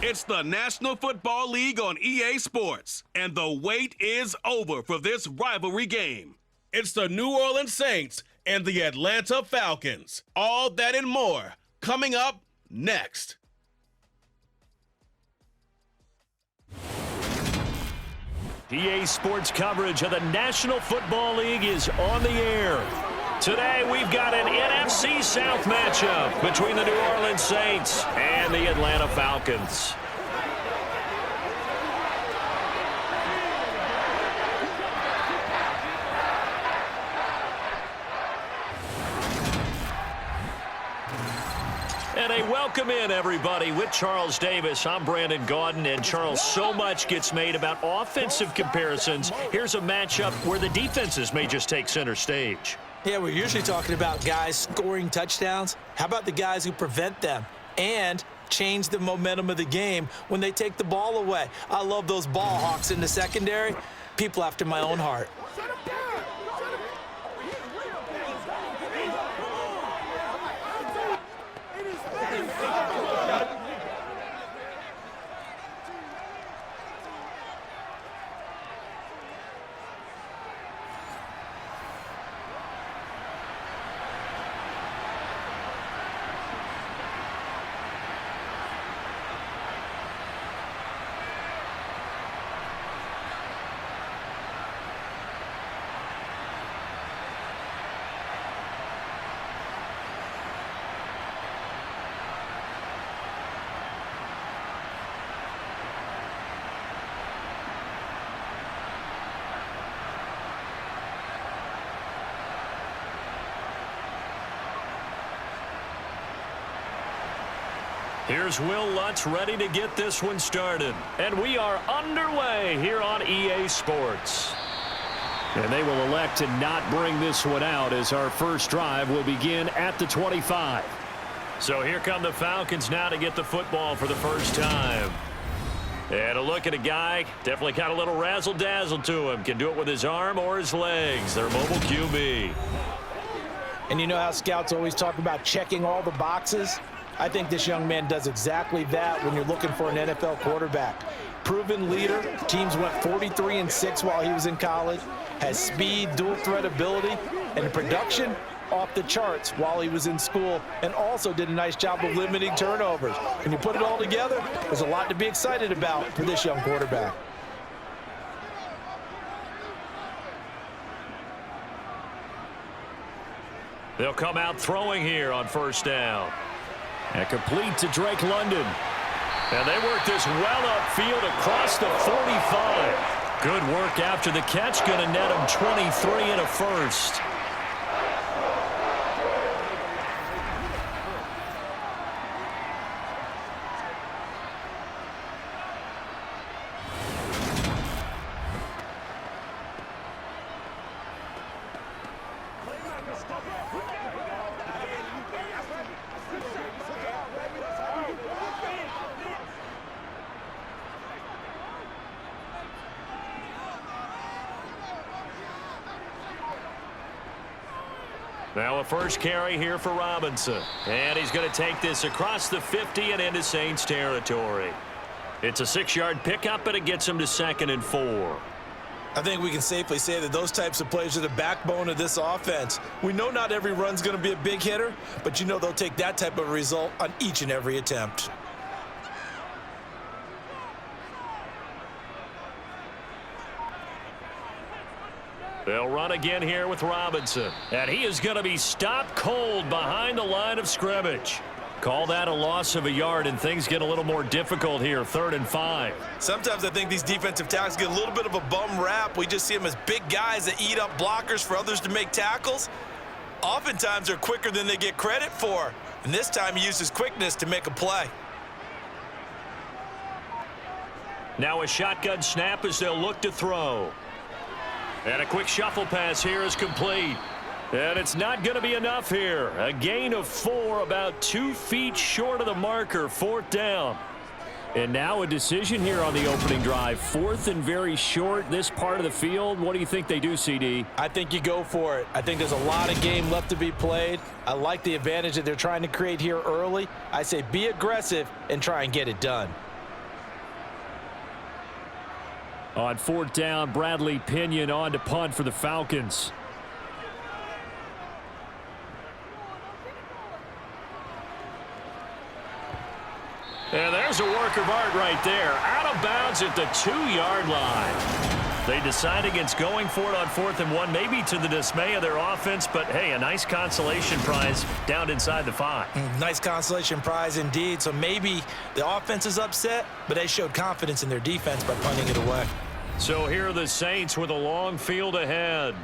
It's the National Football League on EA Sports, and the wait is over for this rivalry game. It's the New Orleans Saints and the Atlanta Falcons. All that and more coming up next. EA Sports coverage of the National Football League is on the air. Today we've got an NFC South matchup between the New Orleans Saints and the Atlanta Falcons. And a welcome in, everybody, with Charles Davis. I'm Brandon Gaudin, and Charles, so much gets made about offensive comparisons. Here's a matchup where the defenses may just take center stage. Yeah, we're usually talking about guys scoring touchdowns. How about the guys who prevent them and change the momentum of the game when they take the ball away? I love those ball hawks in the secondary. People after my own heart. Here's Will Lutz ready to get this one started. And we are underway here on EA Sports. And they will elect to not bring this one out as our first drive will begin at the 25. So here come the Falcons now to get the football for the first time. And a look at a guy, definitely got a little razzle-dazzle to him. Can do it with his arm or his legs. Their mobile QB. And you know how scouts always talk about checking all the boxes? I think this young man does exactly that when you're looking for an NFL quarterback. Proven leader. Teams went 43-6 while he was in college. Has speed, dual threat ability, and production off the charts while he was in school, and also did a nice job of limiting turnovers. When you put it all together, there's a lot to be excited about for this young quarterback. They'll come out throwing here on first down. And complete to Drake London. And they work this well upfield across the 45. Good work after the catch. Going to net him 23 and a first. Now a first carry here for Robinson. And he's going to take this across the 50 and into Saints territory. It's a 6-yard pickup, and it gets him to 2nd and 4. I think we can safely say that those types of plays are the backbone of this offense. We know not every run's going to be a big hitter, but you know they'll take that type of result on each and every attempt. They'll run again here with Robinson. And he is going to be stopped cold behind the line of scrimmage. Call that a loss of a yard, and things get a little more difficult here, 3rd and 5. Sometimes I think these defensive tackles get a little bit of a bum rap. We just see them as big guys that eat up blockers for others to make tackles. Oftentimes they're quicker than they get credit for. And this time he uses quickness to make a play. Now a shotgun snap as they'll look to throw. And a quick shuffle pass here is complete. And it's not going to be enough here. A gain of 4, about 2 feet short of the marker, 4th down. And now a decision here on the opening drive. 4th and very short, this part of the field. What do you think they do, CD? I think you go for it. I think there's a lot of game left to be played. I like the advantage that they're trying to create here early. I say be aggressive and try and get it done. On fourth down, Bradley Pinion on to punt for the Falcons. And there's a work of art right there. Out of bounds at the 2-yard line. They decide against going for it on 4th and 1, maybe to the dismay of their offense, but hey, a nice consolation prize down inside the 5. Nice consolation prize indeed. So maybe the offense is upset, but they showed confidence in their defense by punting it away. So here are the Saints with a long field ahead.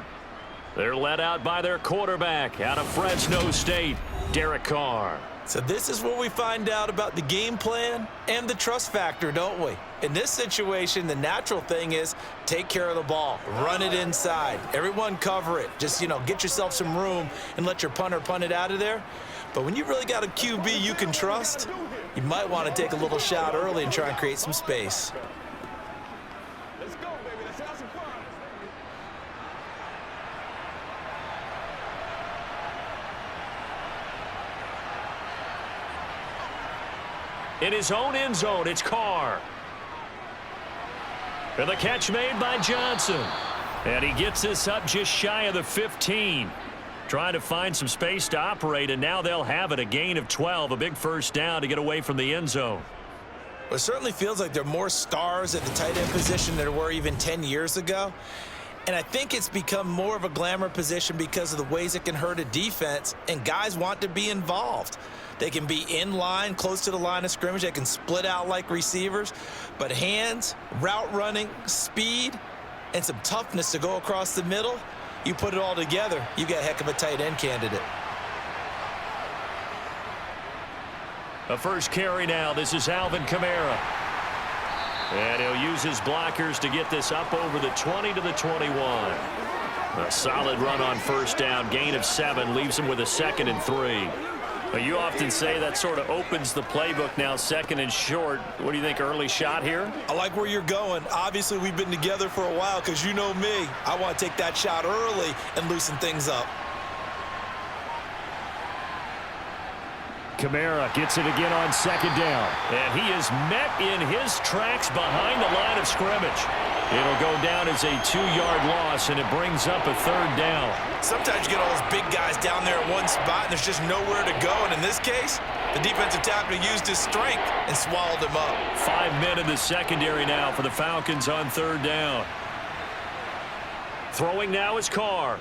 They're led out by their quarterback out of Fresno State, Derek Carr. So this is where we find out about the game plan and the trust factor, don't we? In this situation, the natural thing is take care of the ball, run it inside, everyone cover it. Just, get yourself some room and let your punter punt it out of there. But when you really got a QB you can trust, you might want to take a little shot early and try and create some space. Let's go, baby. Let's have some fun. In his own end zone, it's Carr. And the catch made by Johnson. And he gets this up just shy of the 15. Trying to find some space to operate, and now they'll have it. A gain of 12, a big first down to get away from the end zone. Well, it certainly feels like there are more stars at the tight end position than there were even 10 years ago. And I think it's become more of a glamour position because of the ways it can hurt a defense, and guys want to be involved. They can be in line, close to the line of scrimmage. They can split out like receivers. But hands, route running, speed, and some toughness to go across the middle, you put it all together, you got a heck of a tight end candidate. A first carry now. This is Alvin Kamara. And he'll use his blockers to get this up over the 20 to the 21. A solid run on first down. Gain of 7 leaves him with a 2nd and 3. You often say that sort of opens the playbook now, 2nd and short. What do you think, early shot here? I like where you're going. Obviously, we've been together for a while because you know me. I want to take that shot early and loosen things up. Kamara gets it again on 2nd down. And he is met in his tracks behind the line of scrimmage. It'll go down as a 2-yard loss, and it brings up a 3rd down. Sometimes you get all those big guys down there in one spot, and there's just nowhere to go. And in this case, the defensive tackle used his strength and swallowed him up. 5 men in the secondary now for the Falcons on 3rd down. Throwing now is Carr.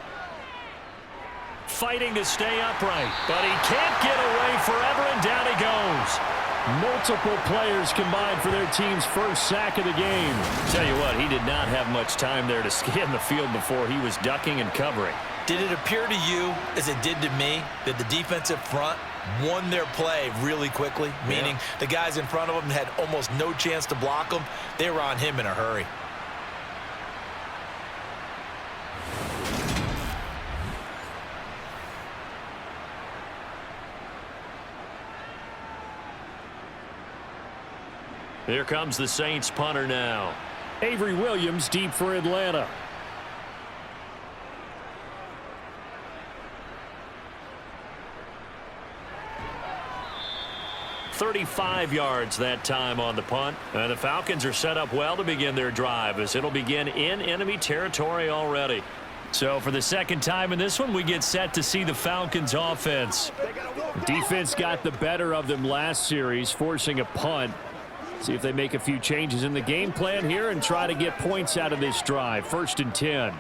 Fighting to stay upright, but he can't get away forever, and down he goes. Multiple players combined for their team's first sack of the game. Tell you what, he did not have much time there to scan the field before he was ducking and covering. Did it appear to you, as it did to me, that the defensive front won their play really quickly? Meaning the guys in front of them had almost no chance to block them. They were on him in a hurry. Here comes the Saints punter now. Avery Williams deep for Atlanta. .35 yards that time on the punt. And the Falcons are set up well to begin their drive as it'll begin in enemy territory already. So for the second time in this one, we get set to see the Falcons offense. Defense got the better of them last series, forcing a punt. See if they make a few changes in the game plan here and try to get points out of this drive. 1st and 10.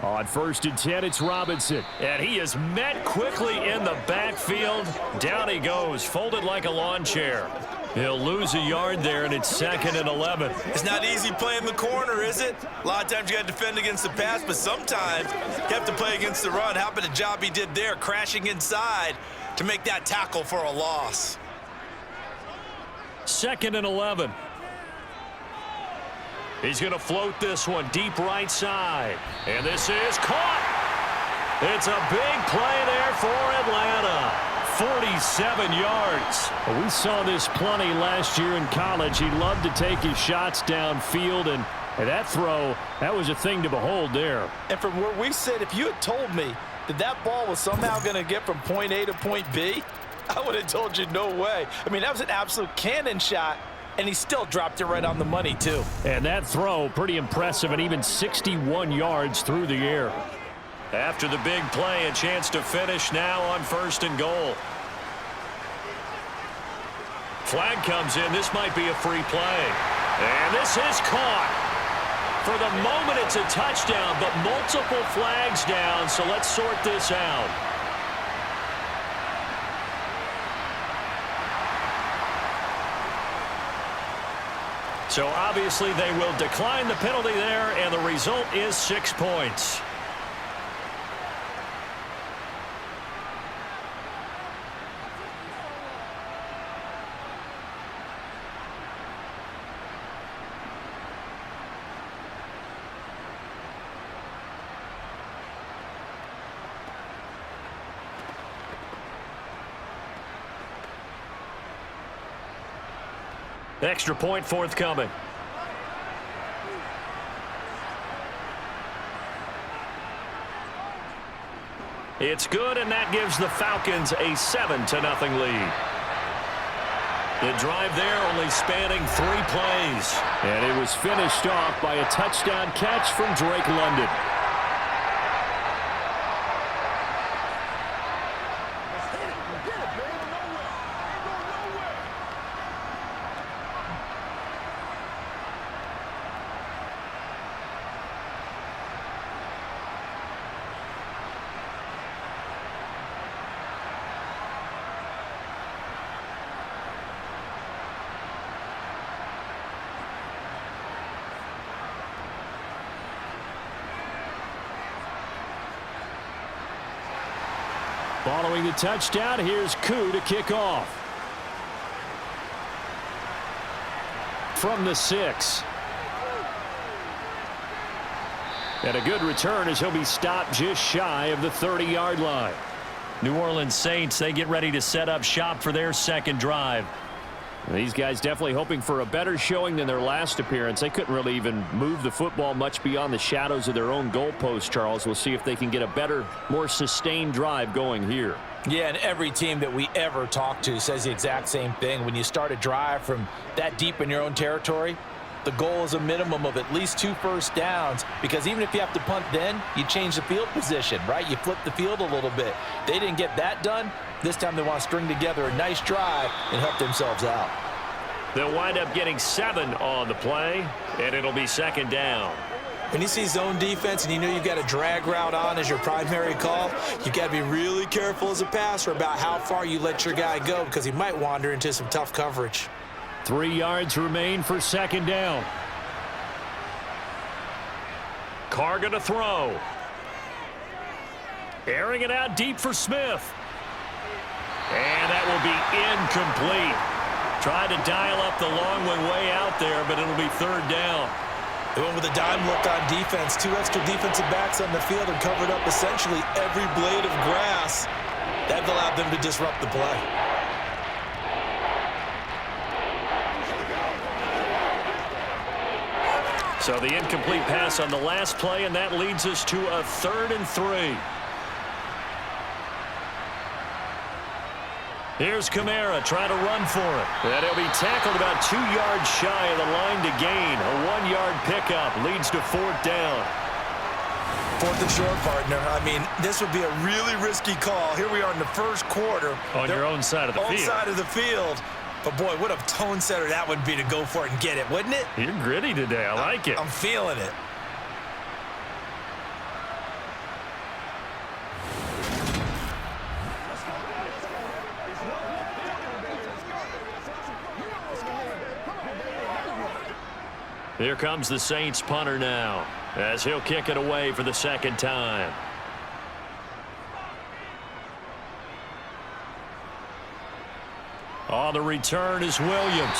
On 1st and 10, it's Robinson. And he is met quickly in the backfield. Down he goes, folded like a lawn chair. He'll lose a yard there, and it's 2nd and 11. It's not easy playing the corner, is it? A lot of times you got to defend against the pass, but sometimes you have to play against the run. How about the job he did there, crashing inside to make that tackle for a loss? 2nd and 11. He's going to float this one deep right side. And this is caught. It's a big play there for Atlanta. 47 yards. We saw this plenty last year in college. He loved to take his shots downfield, and And that throw, that was a thing to behold there. And from where we sit, if you had told me that that ball was somehow going to get from point A to point B, I would have told you no way. I mean, that was an absolute cannon shot, and he still dropped it right on the money, too. And that throw, pretty impressive, and even 61 yards through the air. After the big play, a chance to finish now on 1st and goal. Flag comes in. This might be a free play. And this is caught. For the moment, it's a touchdown, but multiple flags down, so let's sort this out. So obviously they will decline the penalty there, and the result is 6 points. Extra point forthcoming. It's good, and that gives the Falcons a 7-0 lead. The drive there only spanning 3 plays. And it was finished off by a touchdown catch from Drake London. Following the touchdown, here's Koo to kick off. From the 6. And a good return as he'll be stopped just shy of the 30-yard line. New Orleans Saints, they get ready to set up shop for their second drive. These guys definitely hoping for a better showing than their last appearance. They couldn't really even move the football much beyond the shadows of their own goalpost, Charles. We'll see if they can get a better, more sustained drive going here. Yeah, and every team that we ever talk to says the exact same thing. When you start a drive from that deep in your own territory, the goal is a minimum of at least 2 first downs, because even if you have to punt then, you change the field position, right? You flip the field a little bit. They didn't get that done. This time they want to string together a nice drive and help themselves out. They'll wind up getting 7 on the play, and it'll be 2nd down. When you see zone defense and you know you've got a drag route on as your primary call, you've got to be really careful as a passer about how far you let your guy go, because he might wander into some tough coverage. 3 yards remain for 2nd down. Carr going to throw. Airing it out deep for Smith. And that will be incomplete. Tried to dial up the long one way out there, but it'll be 3rd down. They went with a dime look on defense. 2 extra defensive backs on the field and covered up essentially every blade of grass. That allowed them to disrupt the play. So the incomplete pass on the last play, and that leads us to a 3rd and 3. Here's Kamara trying to run for it. And he'll be tackled about 2 yards shy of the line to gain. A 1-yard pickup leads to 4th down. 4th and short, partner. I mean, this would be a really risky call. Here we are in the first quarter. On your own side of the field. Own side of the field. But, boy, what a tone setter that would be to go for it and get it, wouldn't it? You're gritty today. I like it. I'm feeling it. Here comes the Saints punter now, as he'll kick it away for the 2nd time. On the return is Williams.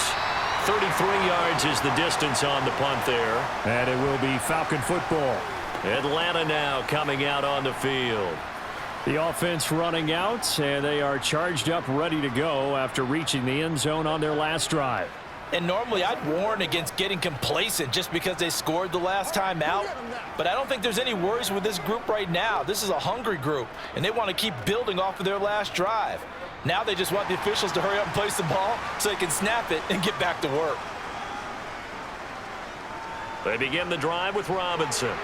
33 yards is the distance on the punt there. And it will be Falcon football. Atlanta now coming out on the field. The offense running out, and they are charged up, ready to go after reaching the end zone on their last drive. And normally I'd warn against getting complacent just because they scored the last time out. But I don't think there's any worries with this group right now. This is a hungry group, and they want to keep building off of their last drive. Now they just want the officials to hurry up and place the ball so they can snap it and get back to work. They begin the drive with Robinson.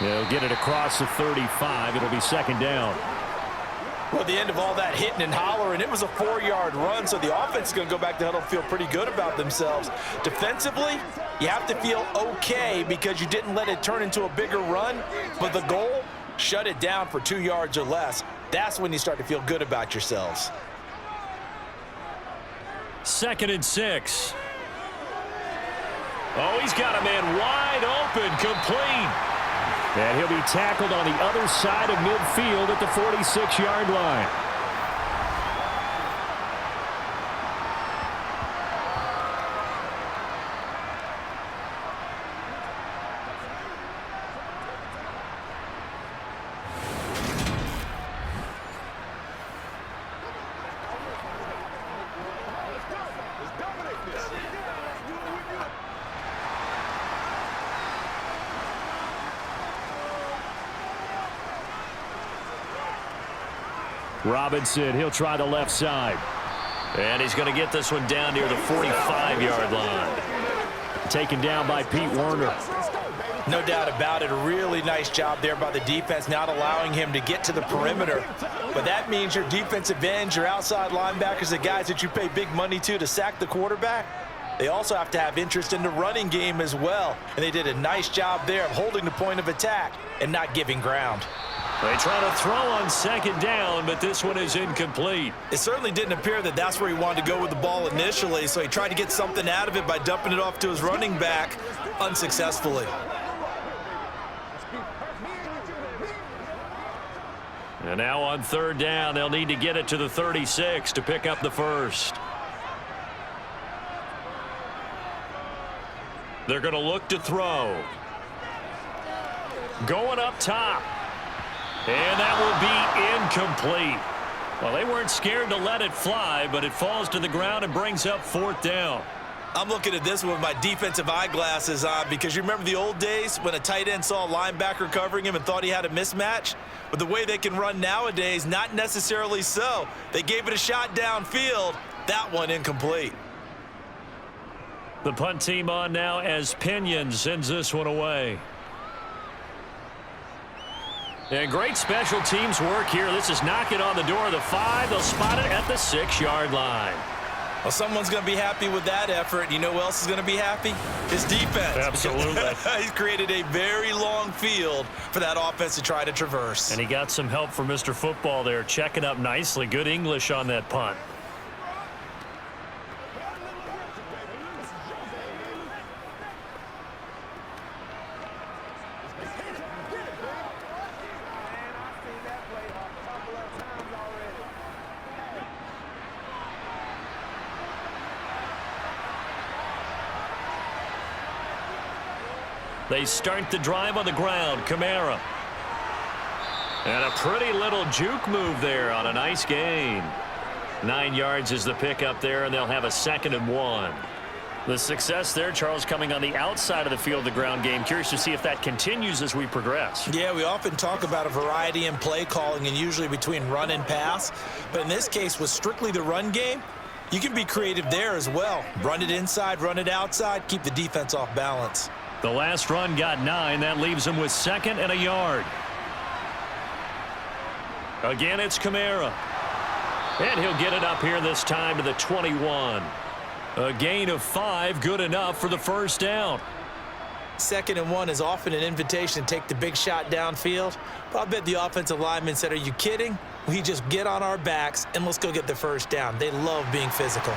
They'll get it across the 35. It'll be second down. Well, at the end of all that hitting and hollering, it was a 4-yard run, so the offense is going to go back to huddle and feel pretty good about themselves. Defensively, you have to feel okay because you didn't let it turn into a bigger run, but the goal, shut it down for 2 yards or less. That's when you start to feel good about yourselves. 2nd and 6. Oh, he's got a man wide open, complete. And he'll be tackled on the other side of midfield at the 46-yard line. Robinson, he'll try the left side. And he's going to get this one down near the 45-yard line. Taken down by Pete Werner. No doubt about it. A really nice job there by the defense, not allowing him to get to the perimeter. But that means your defensive ends, your outside linebackers, the guys that you pay big money to sack the quarterback, they also have to have interest in the running game as well. And they did a nice job there of holding the point of attack and not giving ground. They try to throw on second down, but this one is incomplete. It certainly didn't appear that that's where he wanted to go with the ball initially, so he tried to get something out of it by dumping it off to his running back unsuccessfully. And now on 3rd down, they'll need to get it to the 36 to pick up the first. They're going to look to throw. Going up top. And that will be incomplete. Well, they weren't scared to let it fly, but it falls to the ground and brings up 4th down. I'm looking at this one with my defensive eyeglasses on because you remember the old days when a tight end saw a linebacker covering him and thought he had a mismatch? But the way they can run nowadays, not necessarily so. They gave it a shot downfield. That one incomplete. The punt team on now as Pinion sends this one away. And great special teams work here. This is knocking on the door of the 5. They'll spot it at the 6-yard line. Well, someone's going to be happy with that effort. You know who else is going to be happy? His defense. Absolutely. He's created a very long field for that offense to try to traverse. And he got some help from Mr. Football there, checking up nicely. Good English on that punt. They start the drive on the ground. Kamara. And a pretty little juke move there on a nice gain. 9 yards is the pickup there, and they'll have a 2nd and 1. The success there, Charles, coming on the outside of the field, the ground game. Curious to see if that continues as we progress. Yeah, we often talk about a variety in play calling and usually between run and pass. But in this case, with strictly the run game, you can be creative there as well. Run it inside, run it outside, keep the defense off balance. The last run got 9. That leaves him with 2nd and a yard. Again, it's Kamara. And he'll get it up here this time to the 21. A gain of 5, good enough for the first down. 2nd and 1 is often an invitation to take the big shot downfield. But I bet the offensive lineman said, are you kidding? We just get on our backs and let's go get the first down. They love being physical.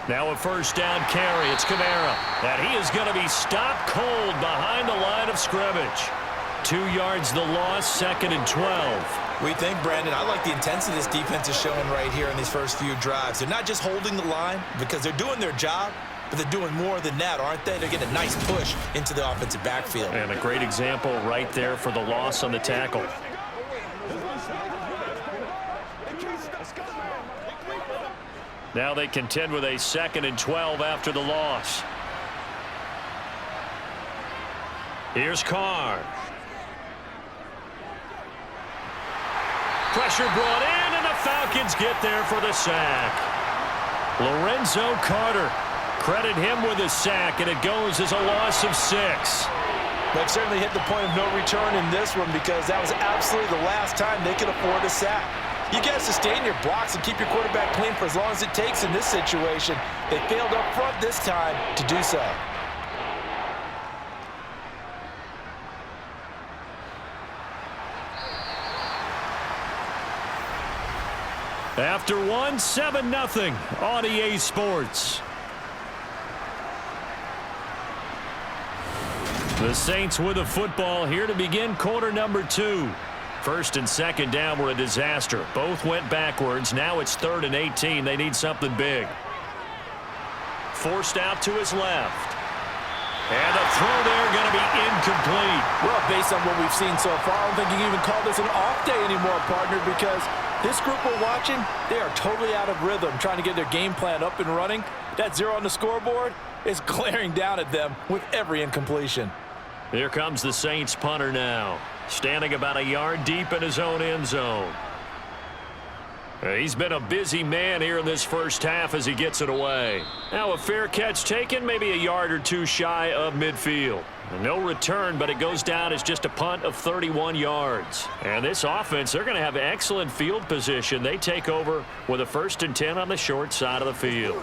Now a first down carry. It's Kamara. And he is going to be stopped cold behind the line of scrimmage. 2 yards the loss, 2nd and 12. We think, Brandon, I like the intensity this defense is showing right here in these first few drives. They're not just holding the line because they're doing their job, but they're doing more than that, aren't they? They're getting a nice push into the offensive backfield. And a great example right there for the loss on the tackle. Now they contend with a 2nd and 12 after the loss. Here's Carr. Pressure brought in, and the Falcons get there for the sack. Lorenzo Carter. Credit him with a sack, and it goes as a loss of 6. They've certainly hit the point of no return in this one because that was absolutely the last time they could afford a sack. You got to sustain your blocks and keep your quarterback clean for as long as it takes in this situation. They failed up front this time to do so. After one, 7-0 on EA Sports. The Saints with the football here to begin quarter number 2. 1st and 2nd down were a disaster. Both went backwards. Now it's 3rd and 18. They need something big. Forced out to his left. And the throw there going to be incomplete. Well, based on what we've seen so far, I don't think you can even call this an off day anymore, partner, because this group we're watching, they are totally out of rhythm, trying to get their game plan up and running. That 0 on the scoreboard is glaring down at them with every incompletion. Here comes the Saints punter now, standing about a yard deep in his own end zone. He's been a busy man here in this first half as he gets it away. Now a fair catch taken, maybe a yard or two shy of midfield. No return, but it goes down as just a punt of 31 yards. And this offense, they're going to have excellent field position. They take over with a 1st and 10 on the short side of the field.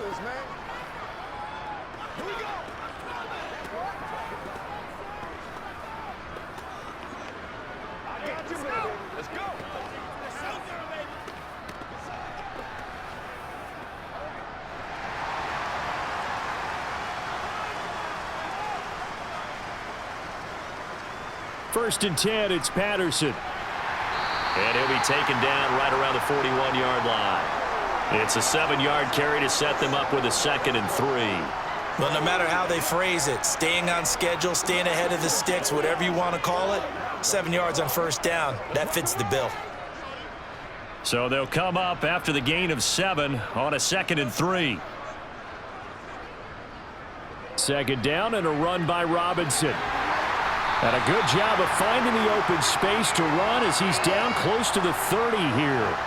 First and 10, it's Patterson. And he'll be taken down right around the 41-yard line. It's a 7-yard carry to set them up with a 2nd and 3. Well, no matter how they phrase it, staying on schedule, staying ahead of the sticks, whatever you want to call it, 7 yards on 1st down, that fits the bill. So they'll come up after the gain of 7 on a 2nd and 3. 2nd down and a run by Robinson. And a good job of finding the open space to run as he's down close to the 30 here.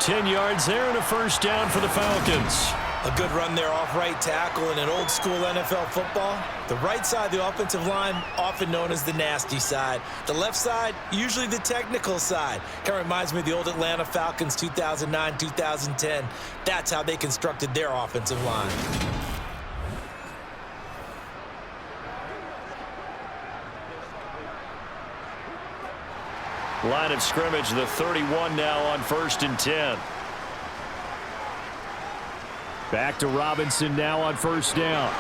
10 yards there and a 1st down for the Falcons. A good run there off right tackle in an old school NFL football. The right side of the offensive line, often known as the nasty side. The left side, usually the technical side. Kind of reminds me of the old Atlanta Falcons 2009-2010. That's how they constructed their offensive line. Line of scrimmage, the 31 now on 1st and 10. Back to Robinson now on 1st down.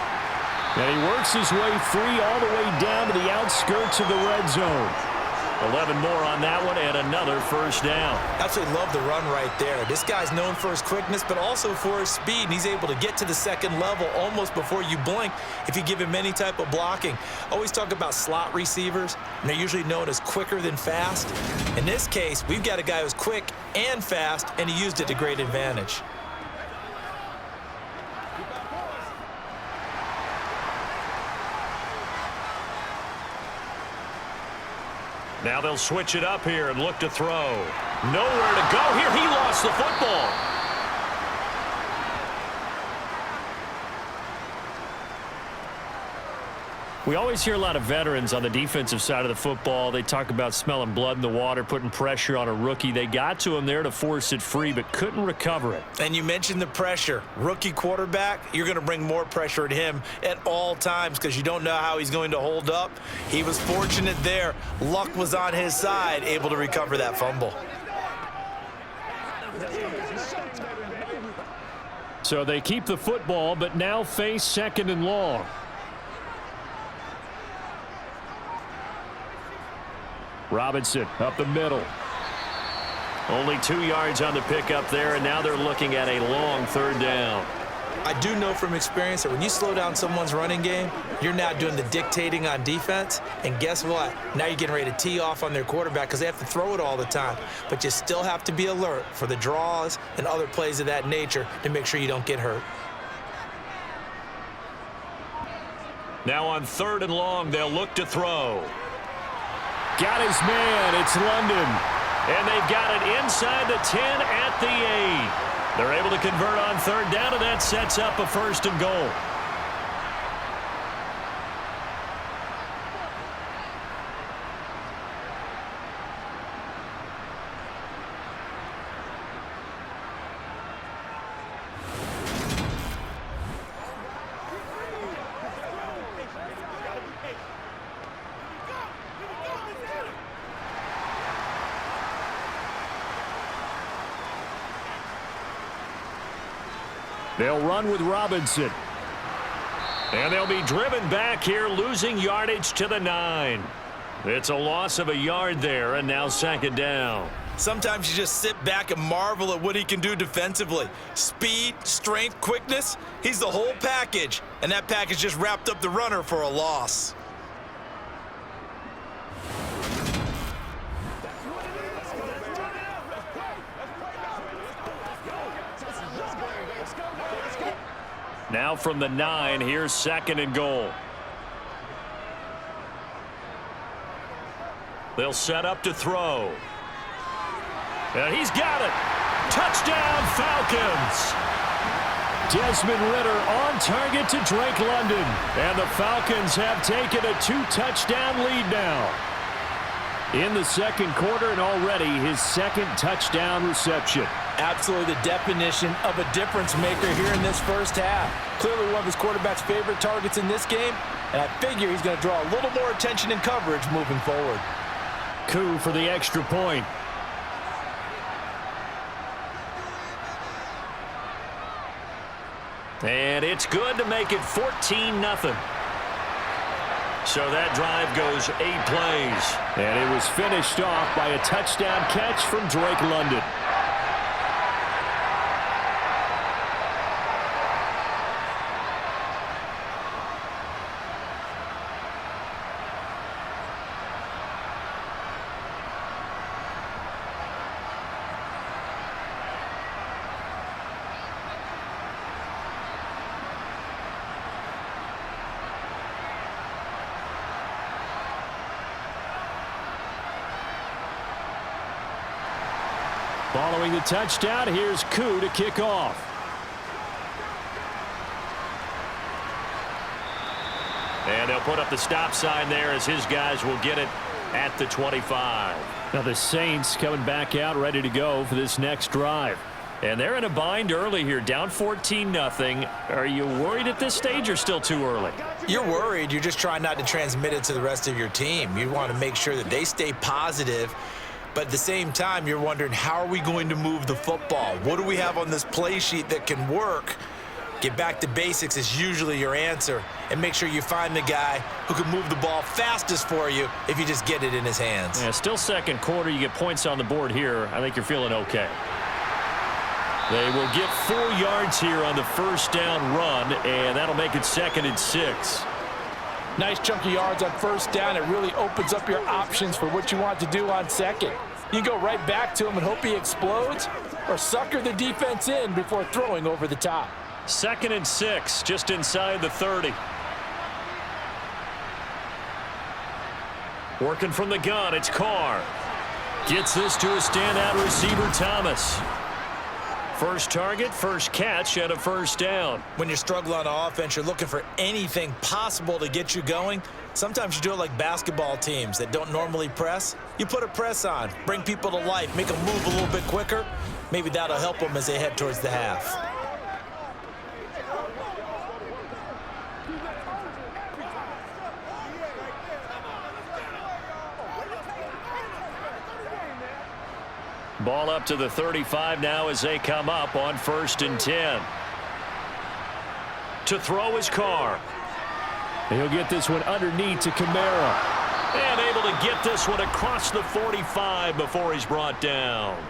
And he works his way free all the way down to the outskirts of the red zone. 11 more on that one and another 1st down. Absolutely love the run right there. This guy's known for his quickness, but also for his speed. And he's able to get to the 2nd level almost before you blink if you give him any type of blocking. Always talk about slot receivers, and they're usually known as quicker than fast. In this case, we've got a guy who's quick and fast, and he used it to great advantage. Now they'll switch it up here and look to throw. Nowhere to go here. He lost the football. We always hear a lot of veterans on the defensive side of the football. They talk about smelling blood in the water, putting pressure on a rookie. They got to him there to force it free, but couldn't recover it. And you mentioned the pressure. Rookie quarterback, you're going to bring more pressure at him at all times because you don't know how he's going to hold up. He was fortunate there. Luck was on his side, able to recover that fumble. So they keep the football, but now face 2nd and long. Robinson up the middle. Only 2 yards on the pickup there, and now they're looking at a long 3rd down. I do know from experience that when you slow down someone's running game, you're now doing the dictating on defense. And guess what? Now you're getting ready to tee off on their quarterback because they have to throw it all the time. But you still have to be alert for the draws and other plays of that nature to make sure you don't get hurt. Now on 3rd and long, they'll look to throw. Got his man. It's London. And they've got it inside the 10 at the 8. They're able to convert on 3rd down, and that sets up a 1st and goal. They'll run with Robinson. And they'll be driven back here, losing yardage to the 9. It's a loss of a yard there, and now 2nd down. Sometimes you just sit back and marvel at what he can do defensively. Speed, strength, quickness, he's the whole package. And that package just wrapped up the runner for a loss. Now from the 9, here's 2nd and goal. They'll set up to throw. And he's got it. Touchdown, Falcons. Desmond Ridder on target to Drake London. And the Falcons have taken a 2-touchdown lead now. In the 2nd quarter, and already his 2nd touchdown reception. Absolutely the definition of a difference maker here in this 1st half. Clearly one of his quarterback's favorite targets in this game, and I figure he's going to draw a little more attention and coverage moving forward. Coup for the extra point. And it's good to make it 14-0. So that drive goes 8 plays. And it was finished off by a touchdown catch from Drake London. Following the touchdown, here's Coup to kick off. And they'll put up the stop sign there as his guys will get it at the 25. Now the Saints coming back out ready to go for this next drive. And they're in a bind early here, down 14-0. Are you worried at this stage or still too early? You're worried. You're just trying not to transmit it to the rest of your team. You want to make sure that they stay positive. But at the same time, you're wondering, how are we going to move the football? What do we have on this play sheet that can work? Get back to basics is usually your answer. And make sure you find the guy who can move the ball fastest for you if you just get it in his hands. Yeah, still 2nd quarter. You get points on the board here. I think you're feeling okay. They will get 4 yards here on the 1st down run, and that'll make it 2nd and 6. Nice chunk of yards on 1st down. It really opens up your options for what you want to do on 2nd. You can go right back to him and hope he explodes, or sucker the defense in before throwing over the top. 2nd and 6, just inside the 30. Working from the gun, it's Carr. Gets this to a standout receiver, Thomas. First target, first catch at a 1st down. When you're struggling on offense, you're looking for anything possible to get you going. Sometimes you do it like basketball teams that don't normally press. You put a press on, bring people to life, make them move a little bit quicker. Maybe that'll help them as they head towards the half. Ball up to the 35 now as they come up on 1st and 10. To throw his Carr. He'll get this one underneath to Kamara. And able to get this one across the 45 before he's brought down.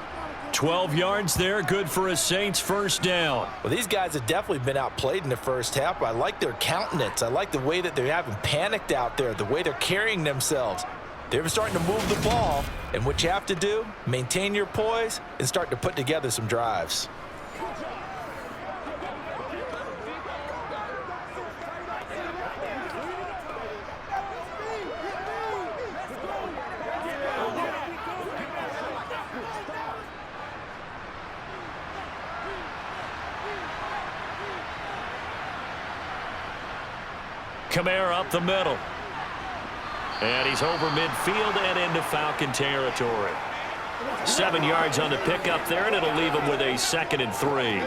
12 yards there, good for a Saints first down. Well, these guys have definitely been outplayed in the first half, but I like their countenance. I like the way that they haven't panicked out there, the way they're carrying themselves. They're starting to move the ball, and what you have to do, maintain your poise and start to put together some drives. Kamara up the middle. And he's over midfield and into Falcon territory. 7 yards on the pickup there, and it'll leave him with a 2nd and 3.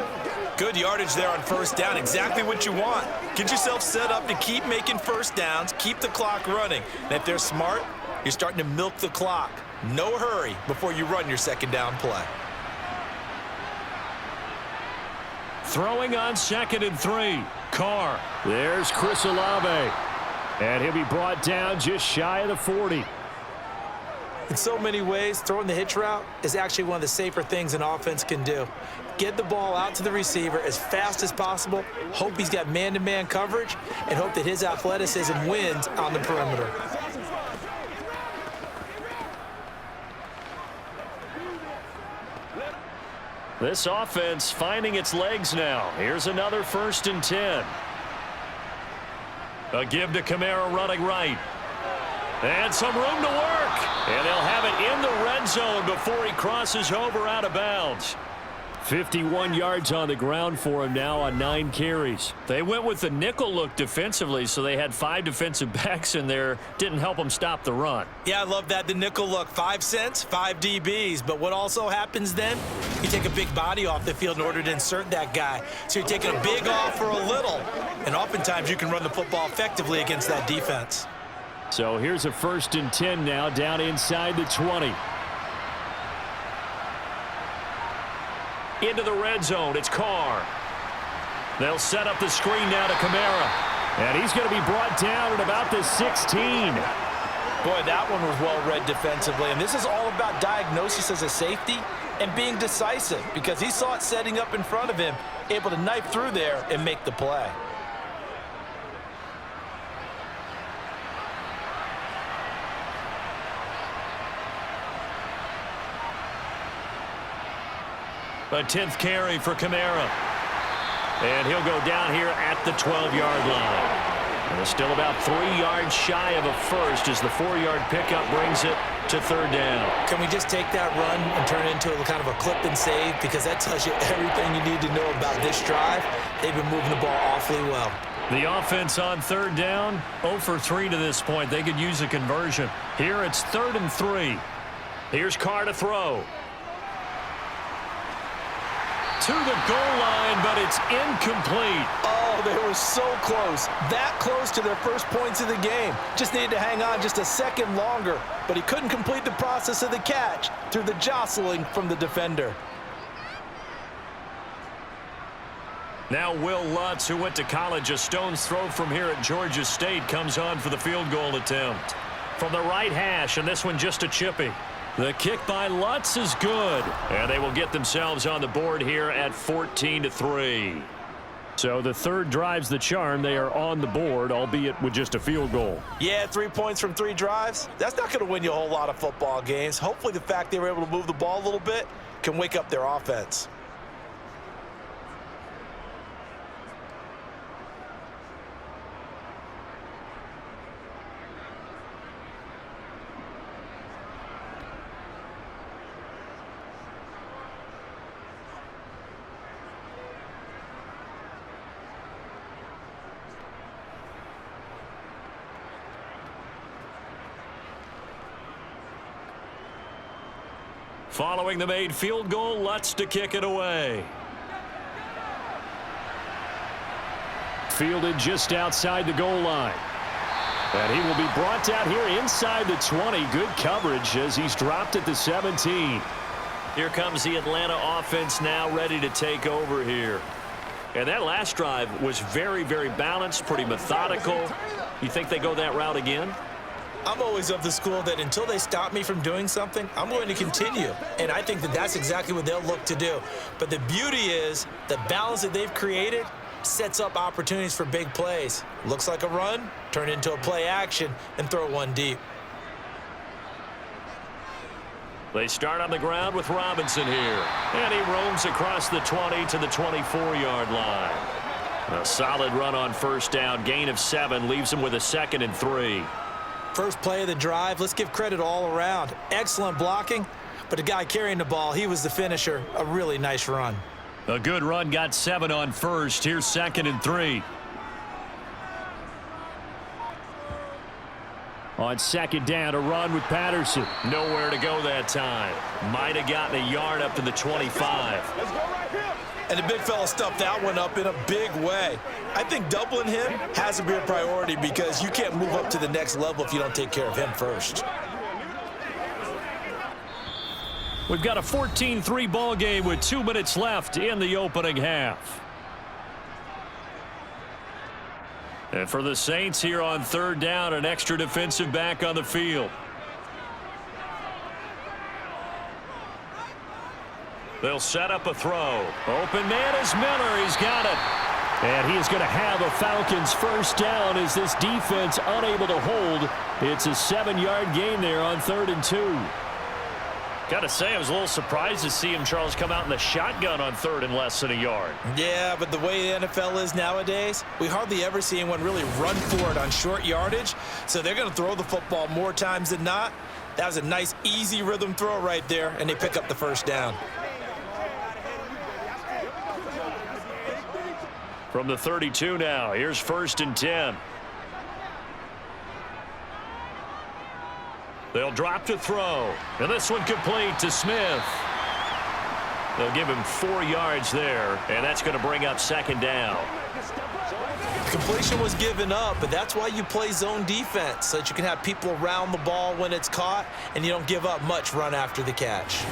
Good yardage there on first down, exactly what you want. Get yourself set up to keep making first downs, keep the clock running. And if they're smart, you're starting to milk the clock. No hurry before you run your 2nd down play. Throwing on 2nd and 3. Carr. There's Chris Olave. And he'll be brought down just shy of the 40. In so many ways, throwing the hitch route is actually one of the safer things an offense can do. Get the ball out to the receiver as fast as possible, hope he's got man-to-man coverage, and hope that his athleticism wins on the perimeter. This offense finding its legs now. Here's another 1st and 10. A give to Kamara running right. And some room to work. And they'll have it in the red zone before he crosses over out of bounds. 51 yards on the ground for him now on 9 carries. They went with the nickel look defensively, so they had 5 defensive backs in there. Didn't help them stop the run. Yeah, I love that, the nickel look. 5 cents, 5 DBs. But what also happens then, you take a big body off the field in order to insert that guy. So you're taking a big off for a little. And oftentimes you can run the football effectively against that defense. So here's a 1st and 10 now down inside the 20. Into the red zone, it's Carr. They'll set up the screen now to Kamara. And he's going to be brought down at about the 16. Boy, that one was well read defensively. And this is all about diagnosis as a safety and being decisive, because he saw it setting up in front of him, able to knife through there and make the play. A 10th carry for Kamara. And he'll go down here at the 12-yard line. And it's still about 3 yards shy of a first as the 4-yard pickup brings it to 3rd down. Can we just take that run and turn it into a kind of a clip and save? Because that tells you everything you need to know about this drive. They've been moving the ball awfully well. The offense on 3rd down, 0 for 3 to this point. They could use a conversion. Here it's 3rd and 3. Here's Carr to throw. To the goal line, but it's incomplete. Oh, they were so close. That close to their first points of the game. Just needed to hang on just a second longer, but he couldn't complete the process of the catch through the jostling from the defender. Now Will Lutz, who went to college a stone's throw from here at Georgia State, comes on for the field goal attempt. From the right hash, and this one just a chippy. The kick by Lutz is good. And they will get themselves on the board here at 14-3. So the 3rd drive's the charm. They are on the board, albeit with just a field goal. Yeah, 3 points from 3 drives. That's not going to win you a whole lot of football games. Hopefully the fact they were able to move the ball a little bit can wake up their offense. Following the made field goal, Lutz to kick it away. Fielded just outside the goal line. And he will be brought down here inside the 20. Good coverage as he's dropped at the 17. Here comes the Atlanta offense now ready to take over here. And that last drive was very, very balanced, pretty methodical. You think they go that route again? I'm always of the school that until they stop me from doing something, I'm going to continue. And I think that that's exactly what they'll look to do. But the beauty is the balance that they've created sets up opportunities for big plays. Looks like a run, turn into a play action, and throw one deep. They start on the ground with Robinson here. And he roams across the 20 to the 24-yard line. A solid run on first down. Gain of 7 leaves him with a 2nd and 3. First play of the drive, let's give credit all around. Excellent blocking, but the guy carrying the ball, he was the finisher. A really nice run. A good run, got 7 on first. Here's 2nd and 3. On 2nd down, a run with Patterson. Nowhere to go that time. Might have gotten a yard up to the 25. Let's go right here. And the big fella stuffed that one up in a big way. I think doubling him has to be a priority because you can't move up to the next level if you don't take care of him first. We've got a 14-3 ball game with 2 minutes left in the opening half. And for the Saints here on 3rd down, an extra defensive back on the field. They'll set up a throw. Open man is Miller. He's got it. And he is going to have a Falcons first down as this defense unable to hold. It's a 7-yard gain there on 3rd and 2. Got to say, I was a little surprised to see him, Charles, come out in the shotgun on 3rd and less than a yard. Yeah, but the way the NFL is nowadays, we hardly ever see anyone really run for it on short yardage. So they're going to throw the football more times than not. That was a nice, easy rhythm throw right there, and they pick up the first down. From the 32 now, here's 1st and 10. They'll drop to throw. And this one complete to Smith. They'll give him 4 yards there, and that's going to bring up 2nd down. Completion was given up, but that's why you play zone defense, so that you can have people around the ball when it's caught, and you don't give up much run after the catch.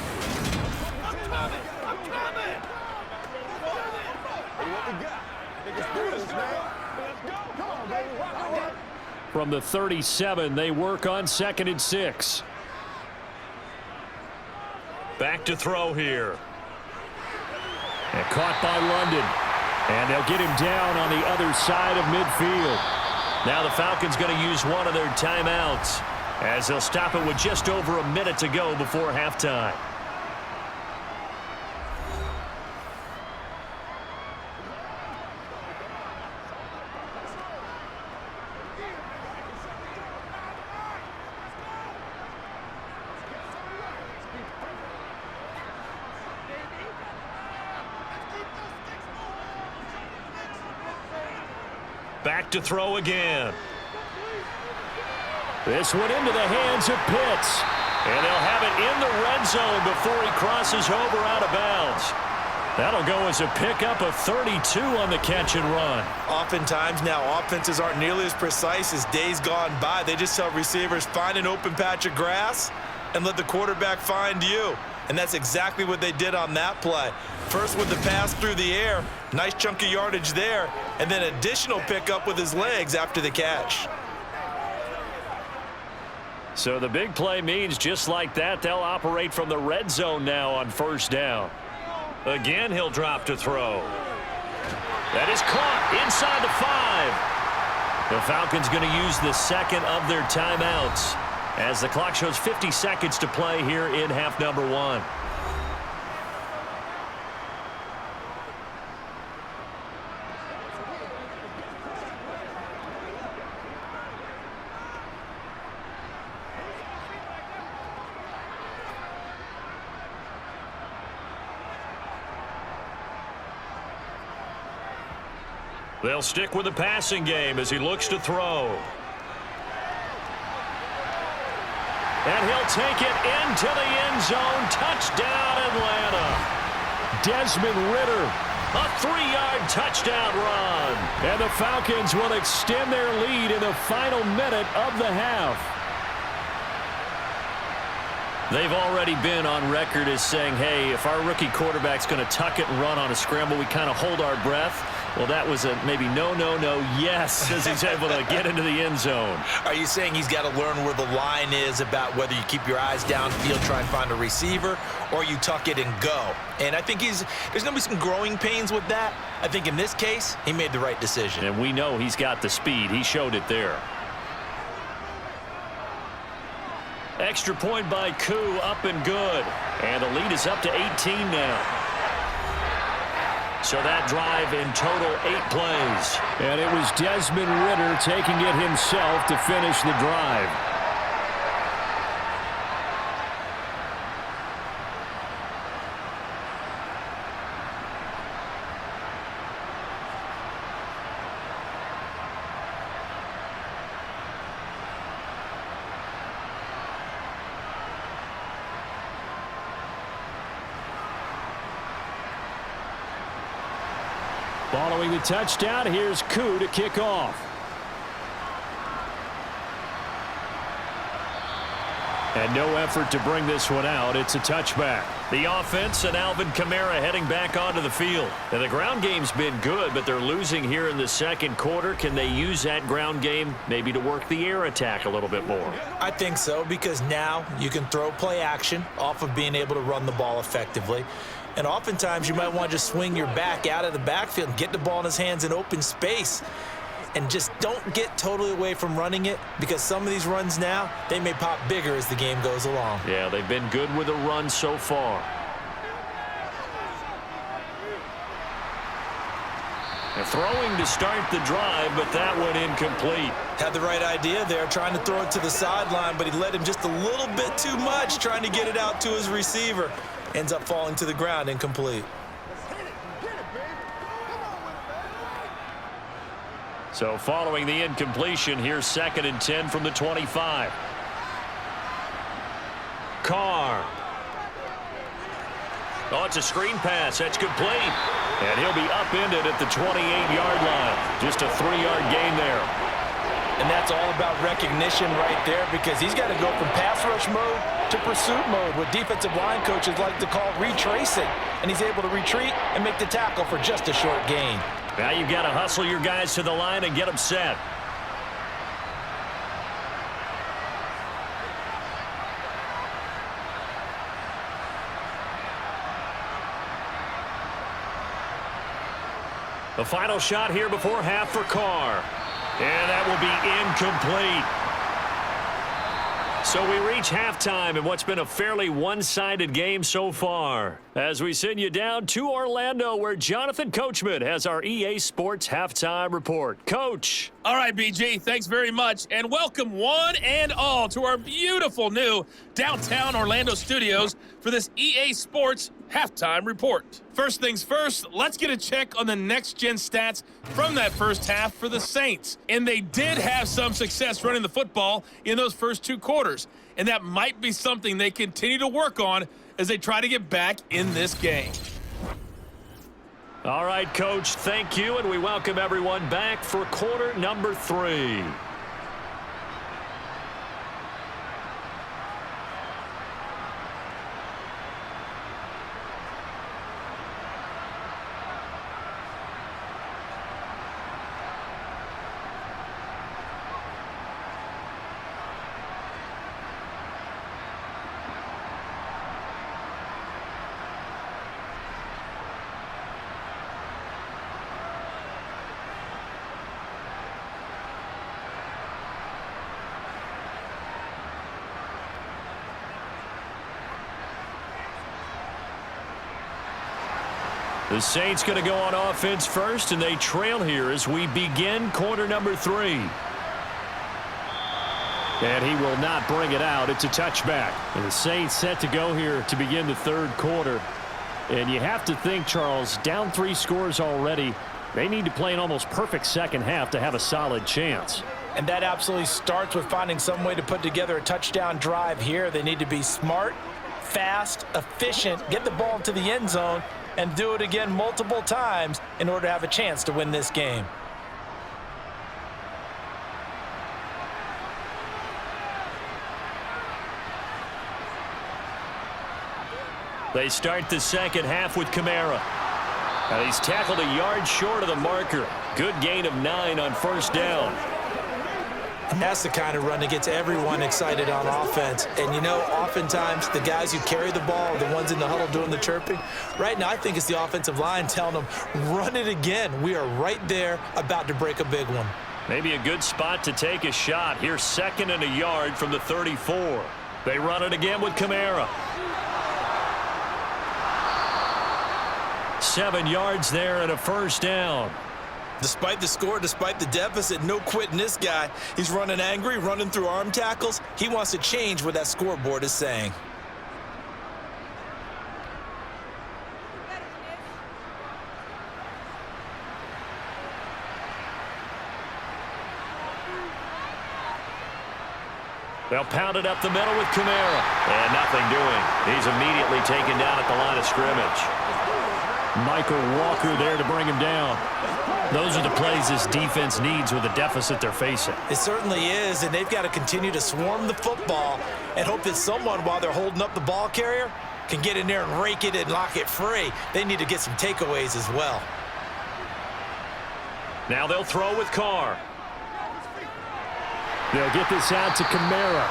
From the 37, they work on 2nd and 6. Back to throw here. And caught by London. And they'll get him down on the other side of midfield. Now the Falcons going to use one of their timeouts as they'll stop it with just over a minute to go before halftime. Back to throw again. This one into the hands of Pitts. And they'll have it in the red zone before he crosses over out of bounds. That'll go as a pickup of 32 on the catch and run. Oftentimes now, offenses aren't nearly as precise as days gone by. They just tell receivers, find an open patch of grass and let the quarterback find you. And that's exactly what they did on that play. First with the pass through the air, nice chunk of yardage there, and then additional pickup with his legs after the catch. So the big play means just like that, they'll operate from the red zone now on 1st down. Again, he'll drop to throw. That is caught inside the 5. The Falcons going to use the 2nd of their timeouts as the clock shows 50 seconds to play here in half number 1. They'll stick with the passing game as he looks to throw. And he'll take it into the end zone. Touchdown, Atlanta. Desmond Ridder, a 3-yard touchdown run. And the Falcons will extend their lead in the final minute of the half. They've already been on record as saying, hey, if our rookie quarterback's going to tuck it and run on a scramble, we kind of hold our breath. Well, that was a maybe no, yes, as he's able to get into the end zone. Are you saying he's got to learn where the line is about whether you keep your eyes downfield, try and find a receiver, or you tuck it and go? And I think there's going to be some growing pains with that. I think in this case, he made the right decision. And we know he's got the speed. He showed it there. Extra point by Koo, up and good. And the lead is up to 18 now. So that drive in total 8 plays. And it was Desmond Ridder taking it himself to finish the drive. Following the touchdown, here's Koo to kick off. And no effort to bring this one out. It's a touchback. The offense and Alvin Kamara heading back onto the field. Now, the ground game's been good, but they're losing here in the second quarter. Can they use that ground game maybe to work the air attack a little bit more? I think so, because now you can throw play action off of being able to run the ball effectively. And oftentimes you might want to just swing your back out of the backfield and get the ball in his hands in open space. And just don't get totally away from running it, because some of these runs now, they may pop bigger as the game goes along. Yeah, they've been good with a run so far. And throwing to start the drive, but that one incomplete. Had the right idea there, trying to throw it to the sideline, but he led him just a little bit too much, trying to get it out to his receiver. Ends up falling to the ground, incomplete. So following the incompletion, here's 2nd and 10 from the 25. Carr. Oh, it's a screen pass. That's complete. And he'll be upended at the 28-yard line. Just a 3-yard gain there. And that's all about recognition right there, because he's got to go from pass rush mode to pursuit mode, what defensive line coaches like to call retracing. And he's able to retreat and make the tackle for just a short gain. Now you've got to hustle your guys to the line and get them set. The final shot here before half for Carr. And that will be incomplete. So we reach halftime in what's been a fairly one-sided game so far, as we send you down to Orlando, where Jonathan Coachman has our EA Sports Halftime Report. Coach. All right, BG, thanks very much, and welcome one and all to our beautiful new downtown Orlando studios for this EA Sports Halftime Report. First things first, let's get a check on the next-gen stats from that first half for the Saints. And they did have some success running the football in those first 2 quarters, and that might be something they continue to work on as they try to get back in this game. All right, Coach, thank you, and we welcome everyone back for quarter number 3. The Saints going to go on offense first, and they trail here as we begin quarter number 3. And he will not bring it out. It's a touchback. And the Saints set to go here to begin the third quarter. And you have to think, Charles, down 3 scores already. They need to play an almost perfect second half to have a solid chance. And that absolutely starts with finding some way to put together a touchdown drive here. They need to be smart, fast, efficient, get the ball to the end zone, and do it again multiple times in order to have a chance to win this game. They start the second half with Kamara. He's tackled a yard short of the marker. Good gain of 9 on first down. And that's the kind of run that gets everyone excited on offense. And, you know, oftentimes the guys who carry the ball are the ones in the huddle doing the chirping. Right now, I think it's the offensive line telling them, run it again. We are right there about to break a big one. Maybe a good spot to take a shot. Here's 2nd and a yard from the 34. They run it again with Kamara. 7 yards there and a first down. Despite the score, despite the deficit, no quitting this guy. He's running angry, running through arm tackles. He wants to change what that scoreboard is saying. They'll pound it up the middle with Kamara. And nothing doing. He's immediately taken down at the line of scrimmage. Michael Walker there to bring him down. Those are the plays this defense needs with the deficit they're facing. It certainly is, and they've got to continue to swarm the football and hope that someone, while they're holding up the ball carrier, can get in there and rake it and lock it free. They need to get some takeaways as well. Now they'll throw with Carr. They'll get this out to Kamara.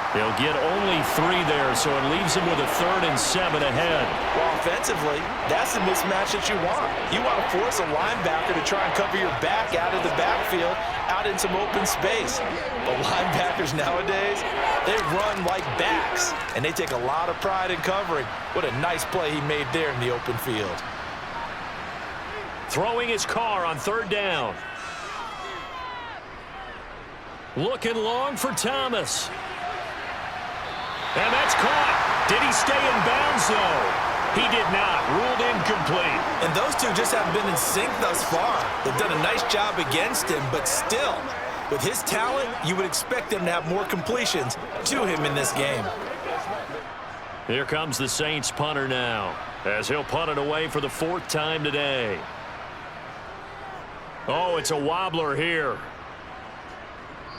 They'll get only 3 there, so it leaves them with a 3rd and 7 ahead. Well, offensively, that's the mismatch that you want. You want to force a linebacker to try and cover your back out of the backfield, out in some open space. But linebackers nowadays, they run like backs, and they take a lot of pride in covering. What a nice play he made there in the open field. Throwing his Carr on 3rd down. Looking long for Thomas. And that's caught. Did he stay in bounds, though? He did not. Ruled incomplete. And those two just haven't been in sync thus far. They've done a nice job against him, but still, with his talent, you would expect them to have more completions to him in this game. Here comes the Saints punter now, as he'll punt it away for the 4th time today. Oh, it's a wobbler here.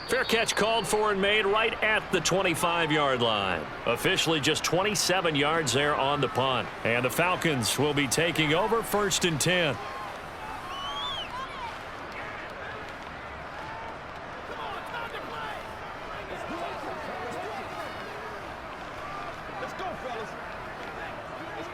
Fair catch called for and made right at the 25-yard line. Officially just 27 yards there on the punt. And the Falcons will be taking over 1st and 10. Let's go, fellas. Let's go.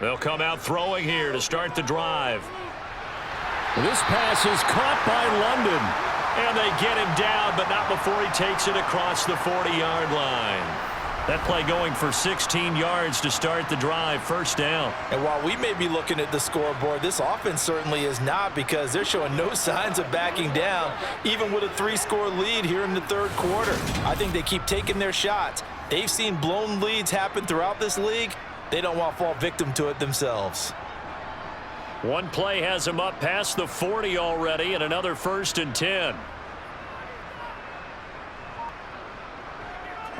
They'll come out throwing here to start the drive. This pass is caught by London. And they get him down, but not before he takes it across the 40-yard line. That play going for 16 yards to start the drive, 1st down. And while we may be looking at the scoreboard, this offense certainly is not, because they're showing no signs of backing down, even with a 3-score lead here in the 3rd quarter. I think they keep taking their shots. They've seen blown leads happen throughout this league. They don't want to fall victim to it themselves. One play has them up past the 40 already, and another 1st and 10.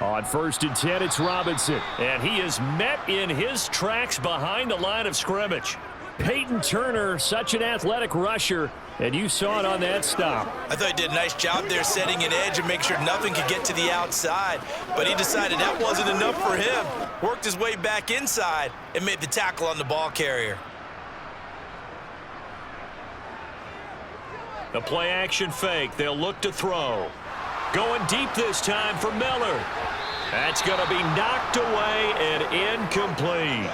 On 1st and 10, it's Robinson. And he is met in his tracks behind the line of scrimmage. Peyton Turner, such an athletic rusher, and you saw it on that stop. I thought he did a nice job there setting an edge and make sure nothing could get to the outside. But he decided that wasn't enough for him. Worked his way back inside and made the tackle on the ball carrier. The play action fake. They'll look to throw. Going deep this time for Miller. That's going to be knocked away and incomplete.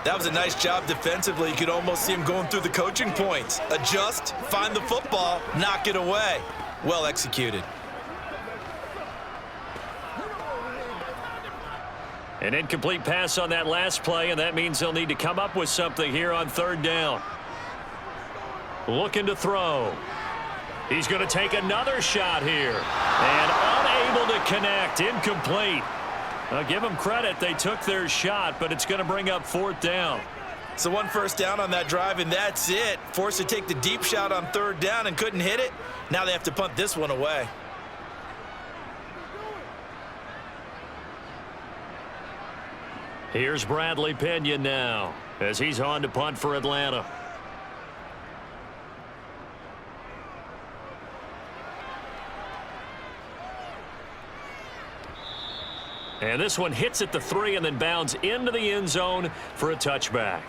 That was a nice job defensively. You could almost see him going through the coaching points. Adjust, find the football, knock it away. Well executed. An incomplete pass on that last play, and that means they'll need to come up with something here on 3rd down. Looking to throw. He's going to take another shot here. And unable to connect. Incomplete. I'll give them credit. They took their shot, but it's going to bring up 4th down. So 1 first down on that drive, and that's it. Forced to take the deep shot on 3rd down and couldn't hit it. Now they have to punt this one away. Here's Bradley Pinion now as he's on to punt for Atlanta. And this one hits at the 3 and then bounds into the end zone for a touchback.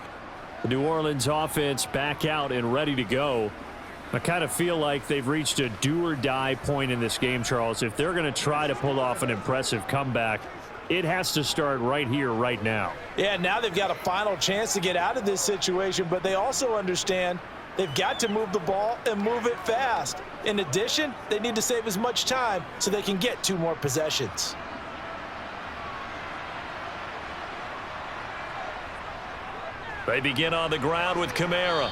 The New Orleans offense back out and ready to go. I kind of feel like they've reached a do-or-die point in this game, Charles. If they're going to try to pull off an impressive comeback, it has to start right here, right now. Yeah, now they've got a final chance to get out of this situation, but they also understand they've got to move the ball and move it fast. In addition, they need to save as much time so they can get 2 more possessions. They begin on the ground with Kamara.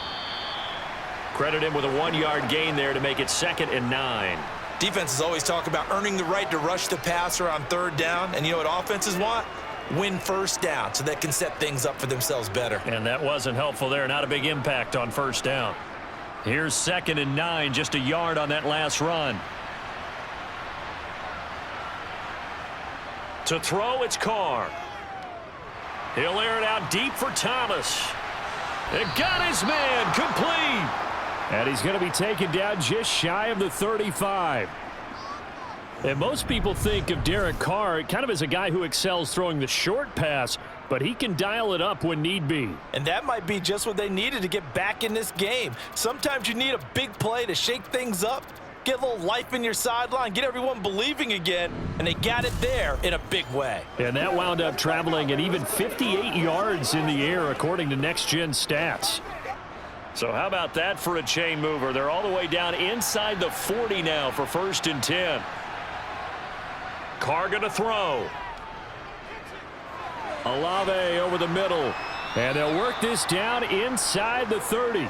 Credit him with a 1-yard gain there to make it 2nd and 9. Defenses always talk about earning the right to rush the passer on 3rd down, and you know what offenses want? Win 1st down so they can set things up for themselves better. And that wasn't helpful there. Not a big impact on 1st down. Here's 2nd and 9, just a yard on that last run. To throw, it's Carr. He'll air it out deep for Thomas. It got his man complete. And he's going to be taken down just shy of the 35. And most people think of Derek Carr kind of as a guy who excels throwing the short pass, but he can dial it up when need be. And that might be just what they needed to get back in this game. Sometimes you need a big play to shake things up, get a little life in your sideline, get everyone believing again, and they got it there in a big way. And that wound up traveling at even 58 yards in the air, according to Next Gen Stats. So how about that for a chain mover? They're all the way down inside the 40 now for 1st and 10. Carr going to throw. Olave over the middle. And they'll work this down inside the 30.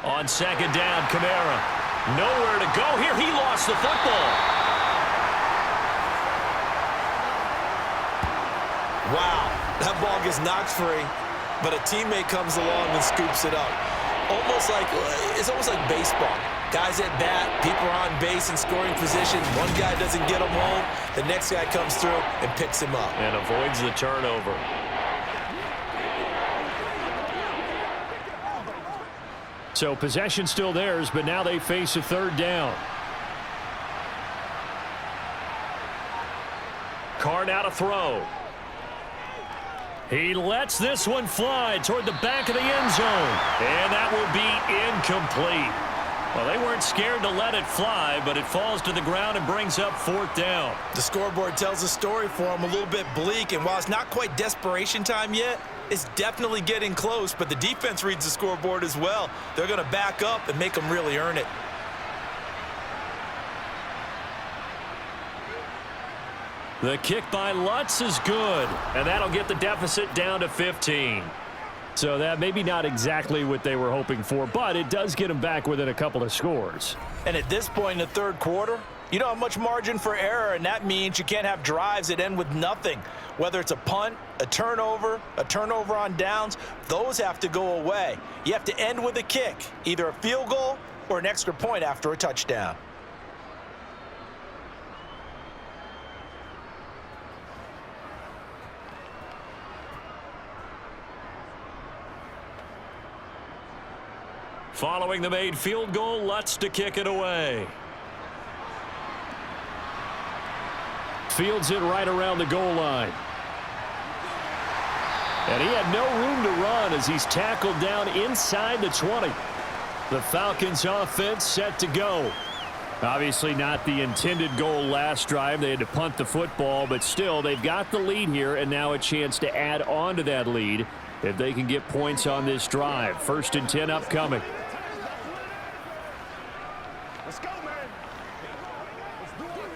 On 2nd down, Kamara. Nowhere to go here. He lost the football. Wow, that ball gets knocked free, but a teammate comes along and scoops it up. It's almost like baseball. Guys at bat, people are on base in scoring position. One guy doesn't get him home. The next guy comes through and picks him up. And avoids the turnover. So possession still theirs, but now they face a 3rd down. Carr now to throw. He lets this one fly toward the back of the end zone. And that will be incomplete. Well, they weren't scared to let it fly, but it falls to the ground and brings up 4th down. The scoreboard tells a story for him, a little bit bleak, and while it's not quite desperation time yet, it's definitely getting close, but the defense reads the scoreboard as well. They're going to back up and make them really earn it. The kick by Lutz is good, and that'll get the deficit down to 15. So that maybe not exactly what they were hoping for, but it does get them back within a couple of scores. And at this point in the 3rd quarter, you don't have much margin for error, and that means you can't have drives that end with nothing. Whether it's a punt, a turnover on downs, those have to go away. You have to end with a kick, either a field goal or an extra point after a touchdown. Following the made field goal, Lutz to kick it away. Fields it right around the goal line. And he had no room to run as he's tackled down inside the 20. The Falcons offense set to go. Obviously not the intended goal last drive. They had to punt the football, but still they've got the lead here and now a chance to add on to that lead if they can get points on this drive. 1st and 10 upcoming. Let's go, man. Let's do it.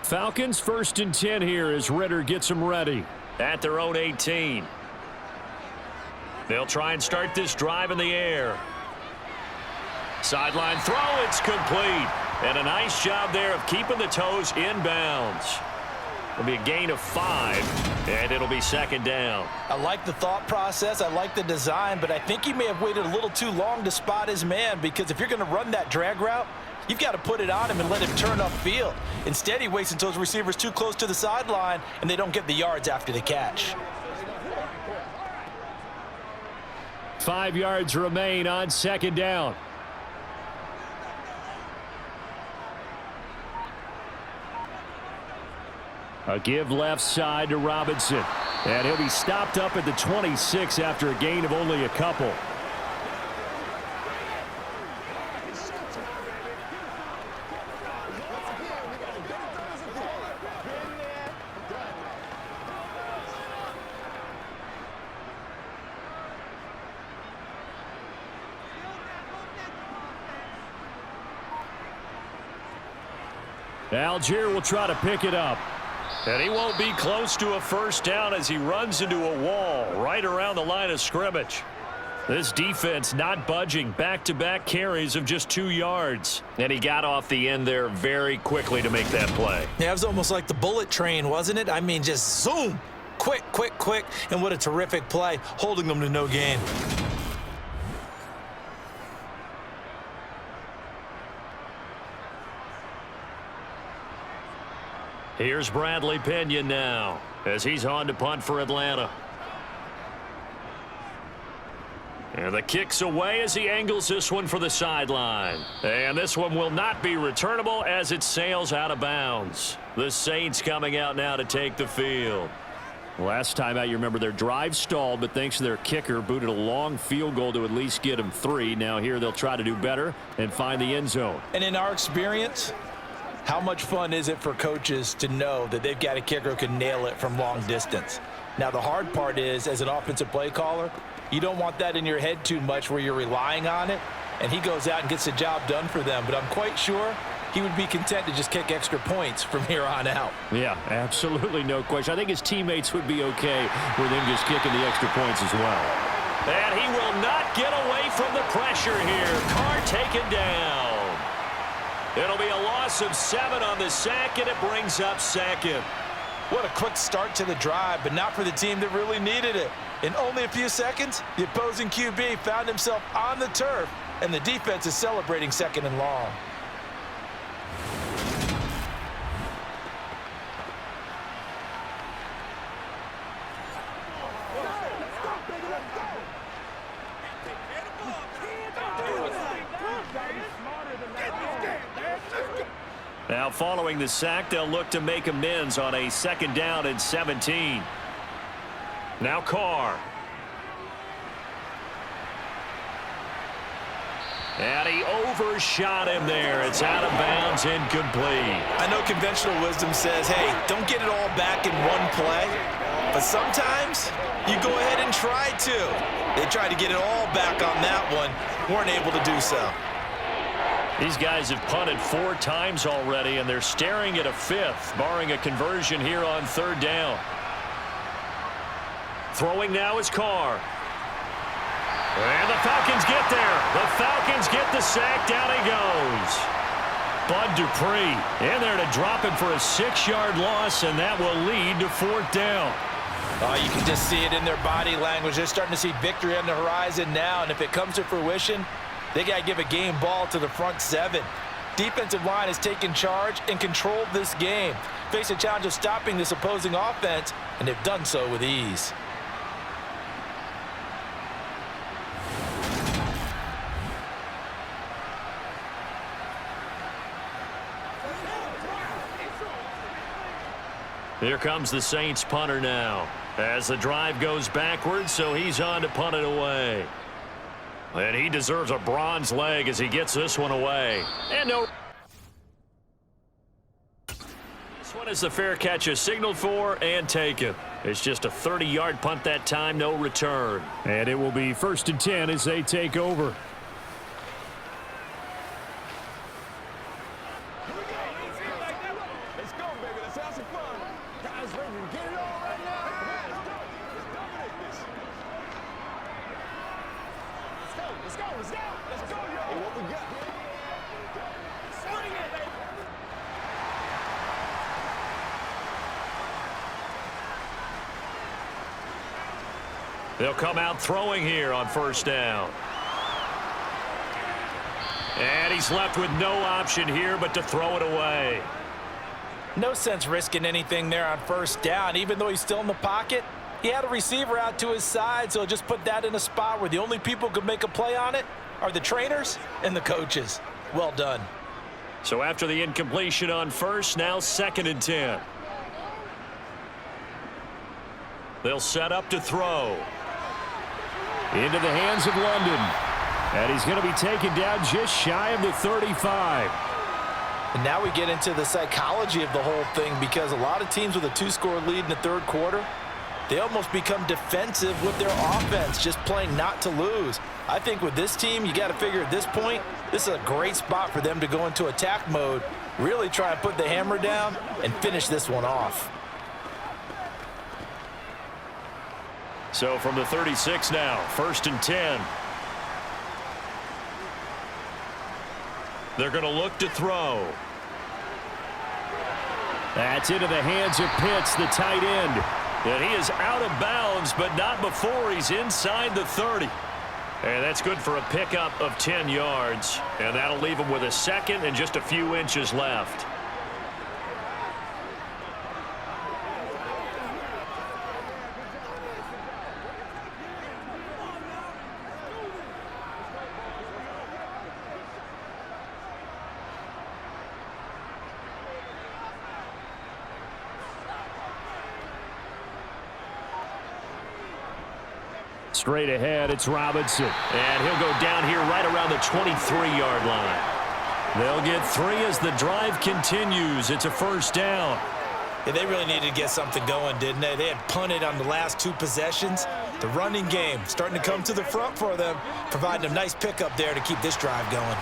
Falcons 1st and 10 here as Ritter gets them ready at their own 18. They'll try and start this drive in the air. Sideline throw, it's complete. And a nice job there of keeping the toes inbounds. It'll be a gain of 5, and it'll be second down. I like the thought process. I like the design, but I think he may have waited a little too long to spot his man, because if you're going to run that drag route, you've got to put it on him and let him turn upfield. Instead, he waits until his receiver's too close to the sideline, and they don't get the yards after the catch. 5 yards remain on second down. A give left side to Robinson. And he'll be stopped up at the 26 after a gain of only a couple. Algier will try to pick it up. And he won't be close to a first down as he runs into a wall right around the line of scrimmage. This defense not budging. Back-to-back carries of just 2 yards. And he got off the end there very quickly to make that play. Yeah, it was almost like the bullet train, wasn't it? I mean, just zoom. Quick, quick, quick. And what a terrific play, holding them to no gain. Here's Bradley Pinion now as he's on to punt for Atlanta. And the kick's away as he angles this one for the sideline. And this one will not be returnable as it sails out of bounds. The Saints coming out now to take the field. Last time out, you remember their drive stalled, but thanks to their kicker, booted a long field goal to at least get them 3. Now here they'll try to do better and find the end zone. And in our experience, how much fun is it for coaches to know that they've got a kicker who can nail it from long distance? Now, the hard part is, as an offensive play caller, you don't want that in your head too much where you're relying on it, and he goes out and gets the job done for them. But I'm quite sure he would be content to just kick extra points from here on out. Yeah, absolutely no question. I think his teammates would be okay with him just kicking the extra points as well. And he will not get away from the pressure here. Carr taken down. It'll be a loss of 7 on the sack, and it brings up second. What a quick start to the drive, but not for the team that really needed it. In only a few seconds, the opposing QB found himself on the turf, and the defense is celebrating second and long. Now following the sack, they'll look to make amends on a 2nd down and 17. Now Carr. And he overshot him there. It's out of bounds, incomplete. I know conventional wisdom says, hey, don't get it all back in one play. But sometimes you go ahead and try to. They tried to get it all back on that one. Weren't able to do so. These guys have punted 4 times already, and they're staring at a 5th, barring a conversion here on 3rd down. Throwing now is Carr. And the Falcons get there. The Falcons get the sack. Down he goes. Bud Dupree in there to drop him for a 6-yard loss, and that will lead to 4th down. Oh, you can just see it in their body language. They're starting to see victory on the horizon now, and if it comes to fruition, they got to give a game ball to the front 7. Defensive line has taken charge and controlled this game. Face a challenge of stopping this opposing offense, and they've done so with ease. Here comes the Saints punter now as the drive goes backwards, so he's on to punt it away. And he deserves a bronze leg as he gets this one away. And no. This one is the fair catch is signaled for and taken. It's just a 30-yard punt that time, no return. And it will be 1st and 10 as they take over. Let's go, baby. Let's have some fun. Guys, ready to get it on right now? Let's dominate this. Let's go. Let's go, yo. Hey, what we got? Swing it, baby. They'll come out throwing here on first down. And he's left with no option here but to throw it away. No sense risking anything there on first down. Even though he's still in the pocket, he had a receiver out to his side, so just put that in a spot where the only people who could make a play on it are the trainers and the coaches. Well done. So after the incompletion on first, now 2nd and 10. They'll set up to throw. Into the hands of London. And he's going to be taken down just shy of the 35. And now we get into the psychology of the whole thing, because a lot of teams with a 2-score lead in the third quarter, they almost become defensive with their offense, just playing not to lose. I think with this team, you got to figure at this point, this is a great spot for them to go into attack mode, really try and put the hammer down and finish this one off. So from the 36 now, 1st and 10. They're going to look to throw. That's into the hands of Pitts, the tight end. And he is out of bounds, but not before he's inside the 30. And that's good for a pickup of 10 yards. And that'll leave him with a second and just a few inches left. Straight ahead, it's Robinson. And he'll go down here right around the 23-yard line. They'll get 3 as the drive continues. It's a first down. Yeah, they really needed to get something going, didn't they? They had punted on the last 2 possessions. The running game starting to come to the front for them, providing a nice pickup there to keep this drive going.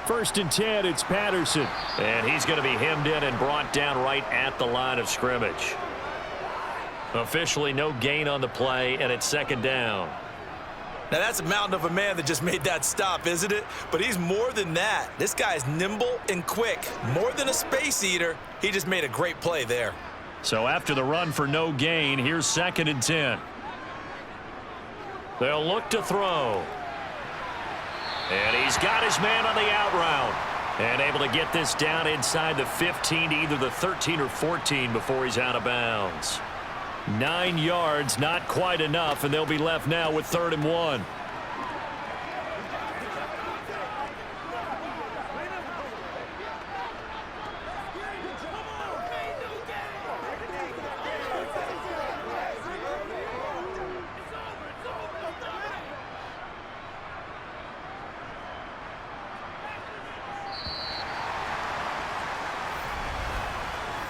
First and 10, it's Patterson. And he's going to be hemmed in and brought down right at the line of scrimmage. Officially no gain on the play, and it's 2nd down. Now that's a mountain of a man that just made that stop, isn't it? But he's more than that. This guy's nimble and quick. More than a space eater. He just made a great play there. So after the run for no gain, here's 2nd and 10. They'll look to throw. And he's got his man on the out route. And able to get this down inside the 15 to either the 13 or 14 before he's out of bounds. 9 yards, not quite enough, and they'll be left now with 3rd and 1.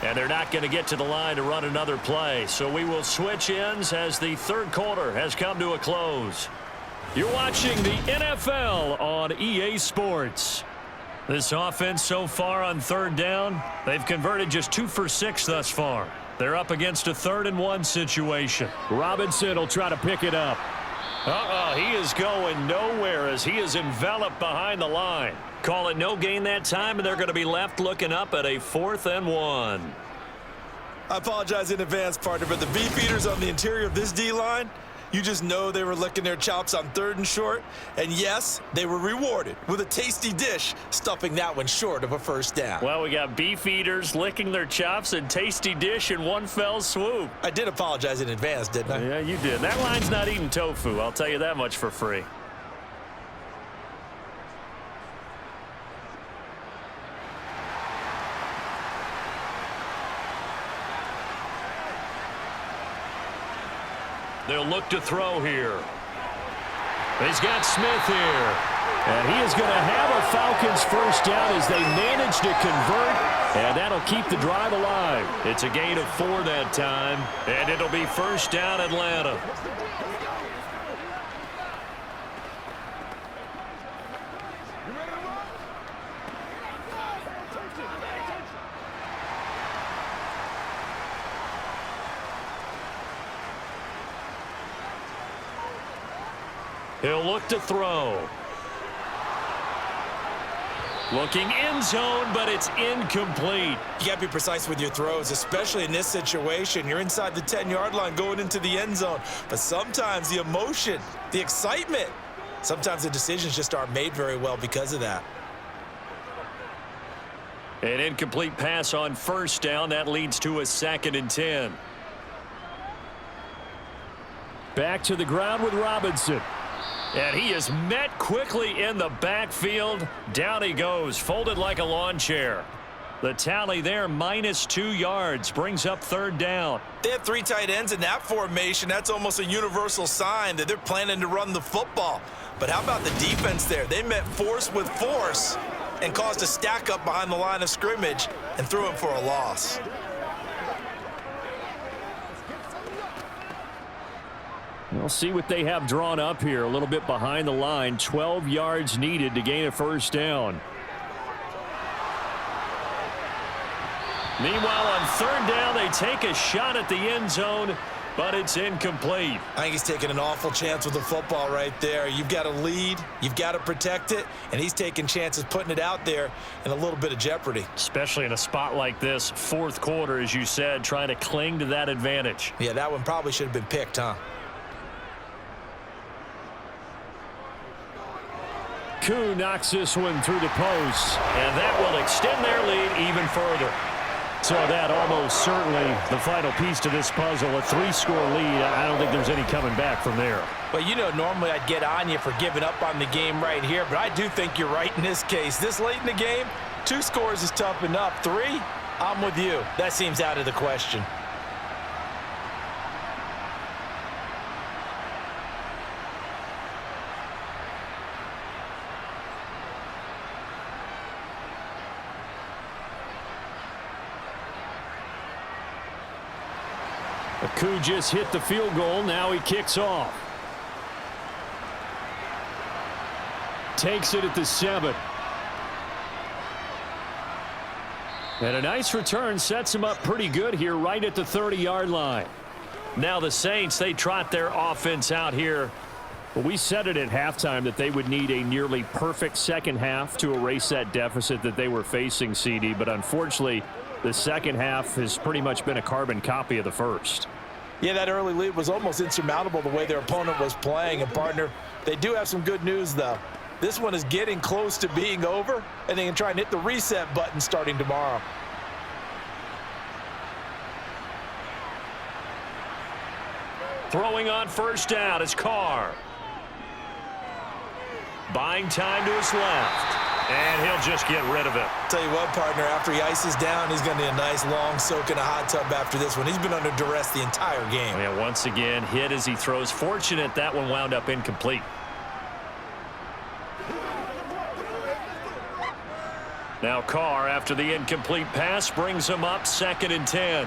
And they're not going to get to the line to run another play. So we will switch ends as the third quarter has come to a close. You're watching the NFL on EA Sports. This offense so far on 3rd down, they've converted just 2 for 6 thus far. They're up against a 3rd and 1 situation. Robinson will try to pick it up. He is going nowhere as he is enveloped behind the line. Call it no gain that time, and they're going to be left looking up at a 4th and 1. I apologize in advance, partner, but the beefeaters on the interior of this D-line, you just know they were licking their chops on 3rd and short. And yes, they were rewarded with a tasty dish, stuffing that one short of a first down. Well, we got beefeaters licking their chops and tasty dish in one fell swoop. I did apologize in advance, didn't I? Yeah, you did. That line's not eating tofu, I'll tell you that much for free. They'll look to throw here. He's got Smith here. And he is going to have a Falcons first down as they manage to convert. And that'll keep the drive alive. It's a gain of 4 that time. And it'll be first down Atlanta. He'll look to throw. Looking end zone, but it's incomplete. You got to be precise with your throws, especially in this situation. You're inside the 10-yard line going into the end zone. But sometimes the emotion, the excitement, sometimes the decisions just aren't made very well because of that. An incomplete pass on first down. That leads to a 2nd and 10. Back to the ground with Robinson. And he is met quickly in the backfield. Down he goes, folded like a lawn chair. The tally there, -2 yards, brings up 3rd down. They have 3 tight ends in that formation. That's almost a universal sign that they're planning to run the football. But how about the defense there? They met force with force and caused a stack up behind the line of scrimmage and threw him for a loss. We'll see what they have drawn up here. A little bit behind the line. 12 yards needed to gain a 1st down. Meanwhile, on 3rd down, they take a shot at the end zone, but it's incomplete. I think he's taking an awful chance with the football right there. You've got to lead, you've got to protect it, and he's taking chances putting it out there in a little bit of jeopardy. Especially in a spot like this, 4th quarter, as you said, trying to cling to that advantage. Yeah, that one probably should have been picked, huh? Koo knocks this one through the post, and that will extend their lead even further. So that almost certainly the final piece to this puzzle, a 3-score lead. I don't think there's any coming back from there. Well, you know, normally I'd get on you for giving up on the game right here, but I do think you're right in this case. This late in the game, 2 scores is tough enough. 3, I'm with you. That seems out of the question. Koo just hit the field goal. Now he kicks off. Takes it at the 7. And a nice return sets him up pretty good here right at the 30-yard line. Now the Saints, they trot their offense out here. Well, we said it at halftime that they would need a nearly perfect second half to erase that deficit that they were facing, CD. But unfortunately, the second half has pretty much been a carbon copy of the first. Yeah, that early lead was almost insurmountable the way their opponent was playing. And, partner, they do have some good news, though. This one is getting close to being over, and they can try and hit the reset button starting tomorrow. Throwing on first down is Carr. Buying time to his left. And he'll just get rid of it. Tell you what, partner, after he ices down, he's going to need a nice long soak in a hot tub after this one. He's been under duress the entire game. Yeah, once again, hit as he throws. Fortunate that one wound up incomplete. Now Carr, after the incomplete pass, brings him up 2nd and 10.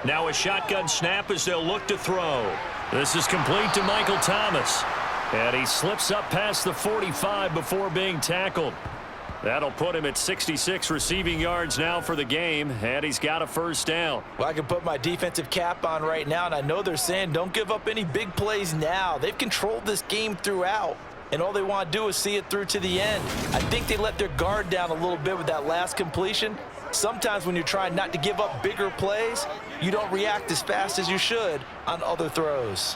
Now a shotgun snap as they'll look to throw. This is complete to Michael Thomas. And he slips up past the 45 before being tackled. That'll put him at 66 receiving yards now for the game, and he's got a 1st down. Well, I can put my defensive cap on right now, and I know they're saying don't give up any big plays now. They've controlled this game throughout, and all they want to do is see it through to the end. I think they let their guard down a little bit with that last completion. Sometimes when you're trying not to give up bigger plays, you don't react as fast as you should on other throws.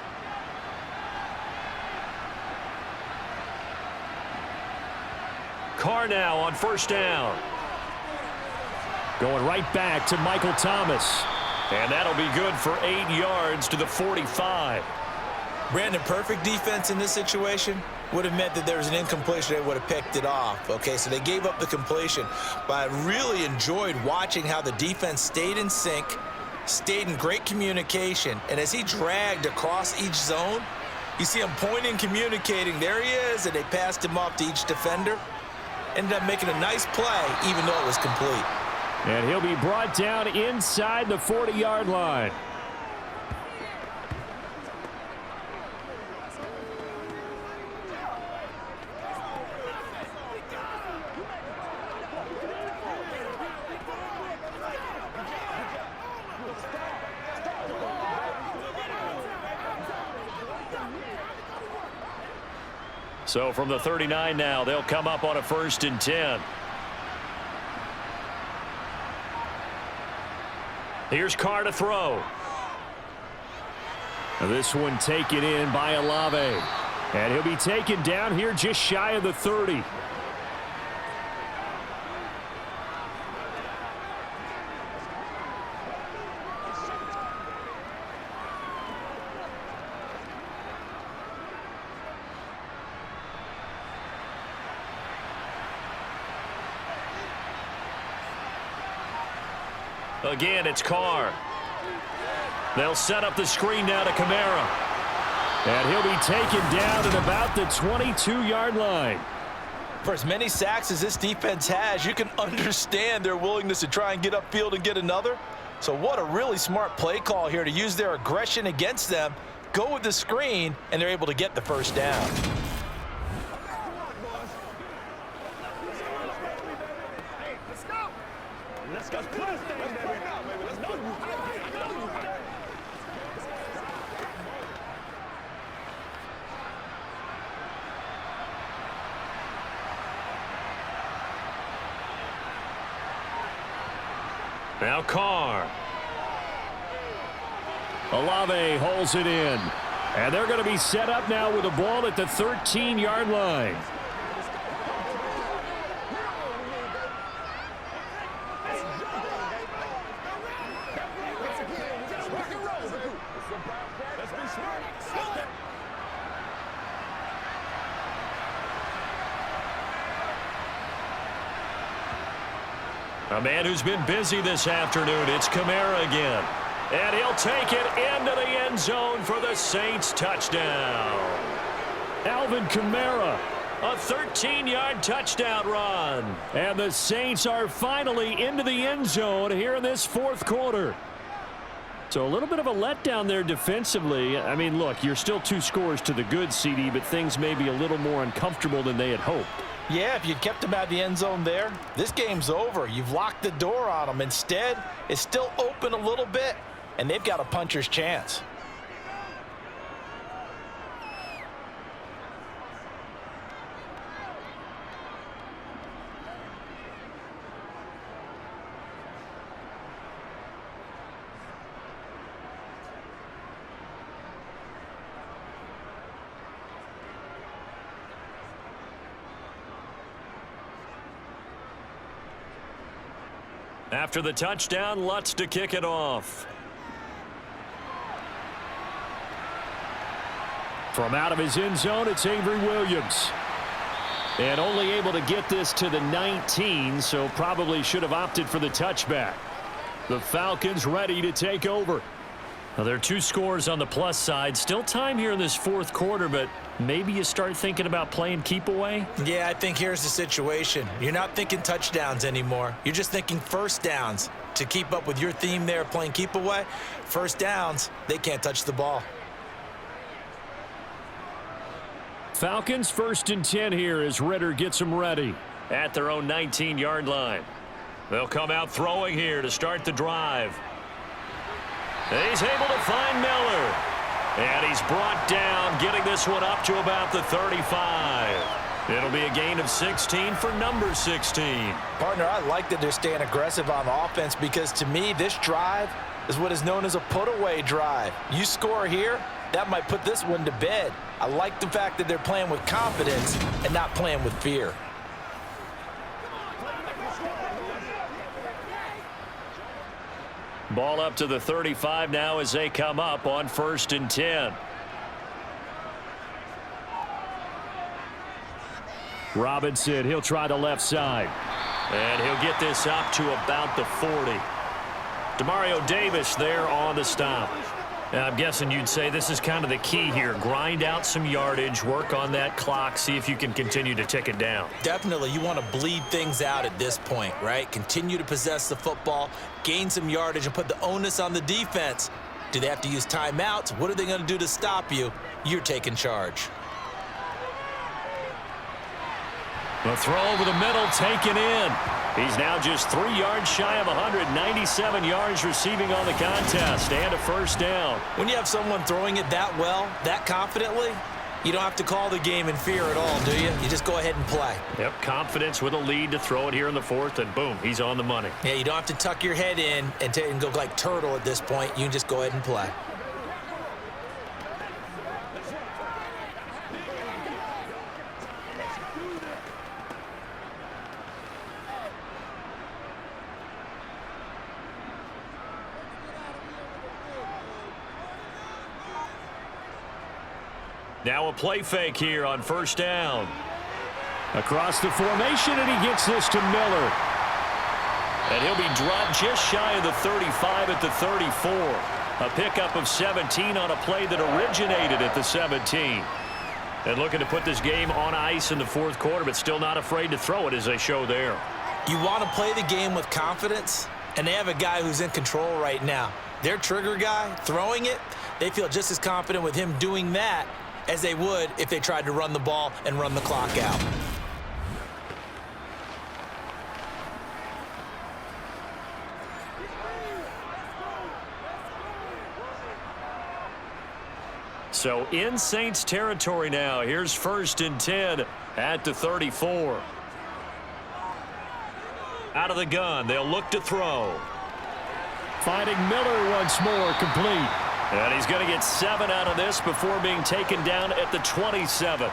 Carr now on 1st down. Going right back to Michael Thomas. And that'll be good for 8 yards to the 45. Brandon, perfect defense in this situation would have meant that there was an incompletion. They would have picked it off. Okay, so they gave up the completion. But I really enjoyed watching how the defense stayed in sync, stayed in great communication. And as he dragged across each zone, you see him pointing, communicating. There he is, and they passed him off to each defender. Ended up making a nice play, even though it was complete. And he'll be brought down inside the 40-yard line. So from the 39 now, they'll come up on a 1st and 10. Here's Carr to throw. This one taken in by Olave. And he'll be taken down here just shy of the 30. Again, it's Carr. They'll set up the screen now to Kamara. And he'll be taken down at about the 22-yard line. For as many sacks as this defense has, you can understand their willingness to try and get upfield and get another. So what a really smart play call here to use their aggression against them, go with the screen, and they're able to get the first down. Let's go. Now Carr. Olave holds it in. And they're going to be set up now with the ball at the 13-yard line. A man who's been busy this afternoon, it's Kamara again. And he'll take it into the end zone for the Saints touchdown. Alvin Kamara, a 13-yard touchdown run. And the Saints are finally into the end zone here in this fourth quarter. So a little bit of a letdown there defensively. I mean, look, you're still 2 scores to the good, CD, but things may be a little more uncomfortable than they had hoped. Yeah, if you'd kept them out of the end zone there, this game's over. You've locked the door on them. Instead, it's still open a little bit, and they've got a puncher's chance. After the touchdown, Lutz to kick it off. From out of his end zone, it's Avery Williams. And only able to get this to the 19, so probably should have opted for the touchback. The Falcons ready to take over. Now, there are 2 scores on the plus side. Still time here in this fourth quarter, but maybe you start thinking about playing keep away? Yeah, I think here's the situation. You're not thinking touchdowns anymore. You're just thinking first downs. To keep up with your theme there, playing keep away, first downs, they can't touch the ball. Falcons 1st and 10 here as Ritter gets them ready at their own 19-yard line. They'll come out throwing here to start the drive. He's able to find Miller. And he's brought down, getting this one up to about the 35. It'll be a gain of 16 for number 16. Partner, I like that they're staying aggressive on offense because to me, this drive is what is known as a put-away drive. You score here, that might put this one to bed. I like the fact that they're playing with confidence and not playing with fear. Ball up to the 35 now as they come up on 1st and 10. Robinson, he'll try the left side. And he'll get this up to about the 40. Demario Davis there on the stop. And I'm guessing you'd say this is kind of the key here. Grind out some yardage, work on that clock, see if you can continue to tick it down. Definitely, you want to bleed things out at this point, right? Continue to possess the football, gain some yardage, and put the onus on the defense. Do they have to use timeouts? What are they going to do to stop you? You're taking charge. The throw over the middle taken in. He's now just 3 yards shy of 197 yards receiving on the contest and a first down. When you have someone throwing it that well, that confidently, You don't have to call the game in fear at all, do you? You just go ahead and play. Yep, confidence with a lead to throw it here in the fourth, and boom, he's on the money. Yeah, you don't have to tuck your head in and go like turtle at this point. You can just go ahead and play. Now a play fake here on first down. Across the formation, and he gets this to Miller. And he'll be dropped just shy of the 35 at the 34. A pickup of 17 on a play that originated at the 17. And looking to put this game on ice in the fourth quarter, but still not afraid to throw it as they show there. You want to play the game with confidence, and they have a guy who's in control right now. Their trigger guy throwing it, they feel just as confident with him doing that as they would if they tried to run the ball and run the clock out. So in Saints territory now. Here's 1st and 10 at the 34. Out of the gun, they'll look to throw. Finding Miller once more, complete. And he's going to get 7 out of this before being taken down at the 27.